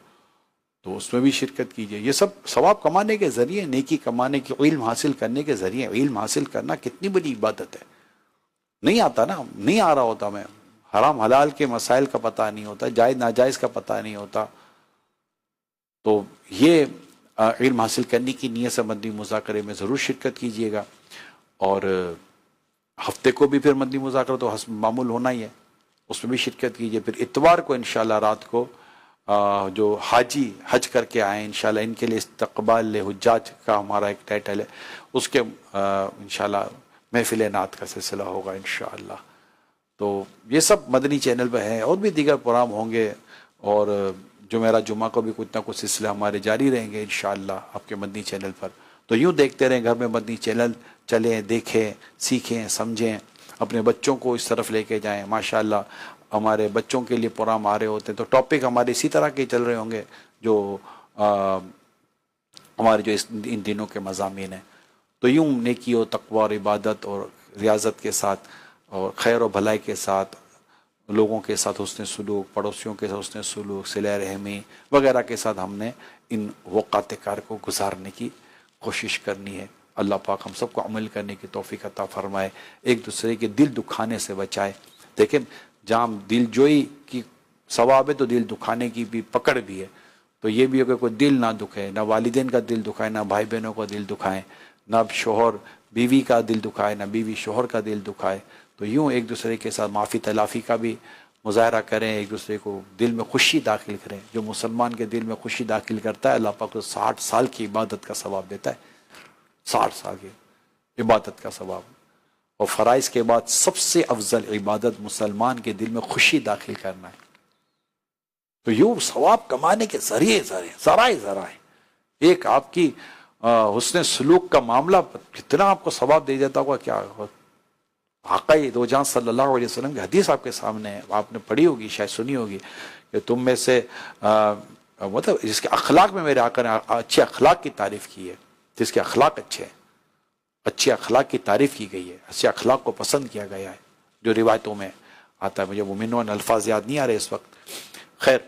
تو اس میں بھی شرکت کیجیے. یہ سب ثواب کمانے کے ذریعے, نیکی کمانے کے, علم حاصل کرنے کے ذریعے. علم حاصل کرنا کتنی بڑی عبادت ہے. نہیں آتا نا, نہیں آ رہا ہوتا, میں حرام حلال کے مسائل کا پتہ نہیں ہوتا, جائز ناجائز کا پتہ نہیں ہوتا, تو یہ علم حاصل کرنے کی نیت سے مدنی مذاکرے میں ضرور شرکت کیجیے گا. اور ہفتے کو بھی پھر مدنی مذاکرہ تو حسب معمول ہونا ہی ہے, اس میں بھی شرکت کیجیے. پھر اتوار کو انشاءاللہ رات کو جو حاجی حج کر کے آئے انشاءاللہ, ان کے لیے استقبال حجاج کا ہمارا ایک ٹائٹل ہے, اس کے انشاءاللہ محفل نعت کا سلسلہ ہوگا انشاءاللہ. تو یہ سب مدنی چینل پہ ہیں, اور بھی دیگر پروگرام ہوں گے, اور جمعرات جمعہ کو بھی کچھ نہ کچھ سلسلے ہمارے جاری رہیں گے انشاءاللہ آپ کے مدنی چینل پر. تو یوں دیکھتے رہیں, گھر میں مدنی چینل چلیں, دیکھیں, سیکھیں, سمجھیں, اپنے بچوں کو اس طرف لے کے جائیں. ماشاءاللہ ہمارے بچوں کے لیے پروگرام آ رہے ہوتے ہیں, تو ٹاپک ہمارے اسی طرح کے چل رہے ہوں گے جو ہمارے جو ان دنوں کے مضامین ہیں. تو یوں نیکی و تقوی اور عبادت اور ریاضت کے ساتھ, اور خیر و بھلائی کے ساتھ, لوگوں کے ساتھ حسن سلوک, پڑوسیوں کے ساتھ حسن سلوک, صلہ رحمی وغیرہ کے ساتھ ہم نے ان اوقات کار کو گزارنے کی کوشش کرنی ہے. اللہ پاک ہم سب کو عمل کرنے کی توفیق عطا فرمائے, ایک دوسرے کے دل دکھانے سے بچائے. دیکھیں جہاں دل جوئی کی ثواب ہے تو دل دکھانے کی بھی پکڑ بھی ہے. تو یہ بھی ہو کہ کوئی دل نہ دکھے, نہ والدین کا دل دکھائے, نہ بھائی بہنوں کا دل دکھائے, نہ شوہر بیوی کا دل دکھائے, نہ بیوی شوہر کا دل دکھائے. تو یوں ایک دوسرے کے ساتھ معافی تلافی کا بھی مظاہرہ کریں, ایک دوسرے کو دل میں خوشی داخل کریں. جو مسلمان کے دل میں خوشی داخل کرتا ہے اللہ پاک کو 60 سال کی عبادت کا ثواب دیتا ہے. 60 سال کی عبادت کا ثواب. اور فرائض کے بعد سب سے افضل عبادت مسلمان کے دل میں خوشی داخل کرنا ہے. تو یوں ثواب کمانے کے ذرائع ایک آپ کی حسن سلوک کا معاملہ کتنا آپ کو ثواب دے دیتا ہوگا. کیا آقا دو جہاں صلی اللہ علیہ وسلم کی حدیث آپ کے سامنے ہے, آپ نے پڑھی ہوگی, شاید سنی ہوگی, کہ تم میں سے مطلب جس کے اخلاق میں میرے آقا نے اچھے اخلاق کی تعریف کی ہے, جس کے اخلاق اچھے ہیں, اچھے اخلاق کی تعریف کی گئی ہے, اچھے اخلاق کو پسند کیا گیا ہے, جو روایتوں میں آتا ہے. مجھے مومنون الفاظ یاد نہیں آ رہے اس وقت. خیر,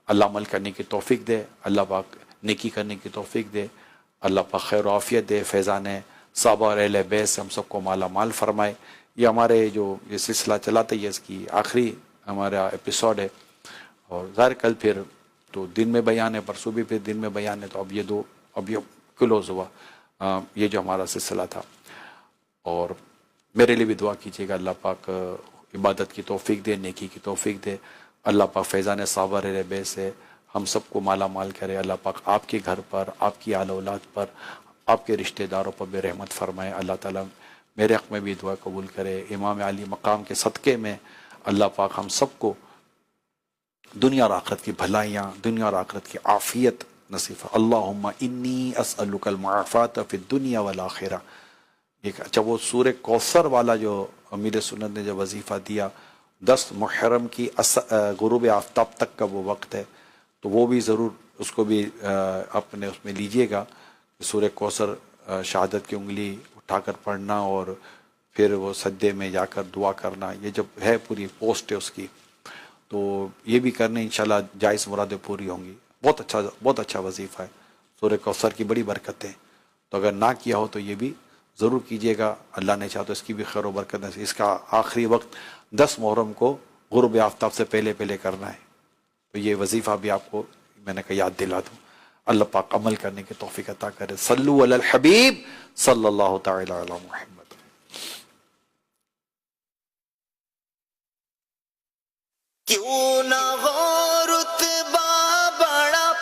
اللہ عمل کرنے کی توفیق دے, اللہ پاک نیکی کرنے کی توفیق دے, اللہ پاک خیر و عافیت دے, فیضان صحابہ اور اہل بیت سے ہم سب کو مالا مال فرمائے. یہ ہمارے جو یہ سلسلہ چلاتا ہے اس کی آخری ہمارا ایپیسوڈ ہے, اور ظاہر کل پھر تو دن میں بیان ہے, پرسوں بھی پھر دن میں بیان ہے, تو اب یہ کلوز ہوا یہ جو ہمارا سلسلہ تھا. اور میرے لیے بھی دعا کیجیے گا, اللہ پاک عبادت کی توفیق دے, نیکی کی توفیق دے. اللہ پاک فیضان صحابہ اہل بیت سے ہم سب کو مالا مال کرے. اللہ پاک آپ کے گھر پر, آپ کی آل اولاد پر, آپ کے رشتہ داروں پر بے رحمت فرمائے. اللہ تعالیٰ میرے حق میں بھی دعا قبول کرے. امام علی مقام کے صدقے میں اللہ پاک ہم سب کو دنیا اور آخرت کی بھلائیاں, دنیا اور آخرت کی عافیت نصیب. اللہم انی اسألک المعافات فی الدنیا والآخرہ. اچھا, وہ سورہ کوثر والا جو امیر سنت نے جو وظیفہ دیا 10 محرم کی غروب آفتاب تک کا وہ وقت ہے, تو وہ بھی ضرور اس کو بھی اپنے اس میں لیجئے گا. سورہ کوثر شہادت کی انگلی اٹھا کر پڑھنا, اور پھر وہ سجدے میں جا کر دعا کرنا, یہ جب ہے پوری پوسٹ ہے اس کی, تو یہ بھی کرنے انشاءاللہ جائز مرادیں پوری ہوں گی. بہت اچھا وظیفہ ہے, سورہ کوثر کی بڑی برکتیں. تو اگر نہ کیا ہو تو یہ بھی ضرور کیجیے گا, اللہ نے چاہا تو اس کی بھی خیر و برکت ہے. اس کا آخری وقت 10 محرم کو غروب آفتاب سے پہلے کرنا ہے. تو یہ وظیفہ بھی آپ کو میں نے کہا یاد دلا دوں. اللہ پاک عمل کرنے کی توفیق عطا کرے. صلو علی الحبیب صلی اللہ تعالی علی محمد. کیوں نہ ہو رتبہ بڑا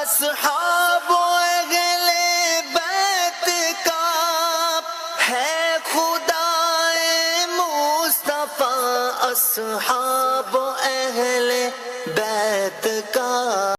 اصحاب اہل بیت کا, ہے خدا مصطفیٰ اصحاب اہل بیت کا.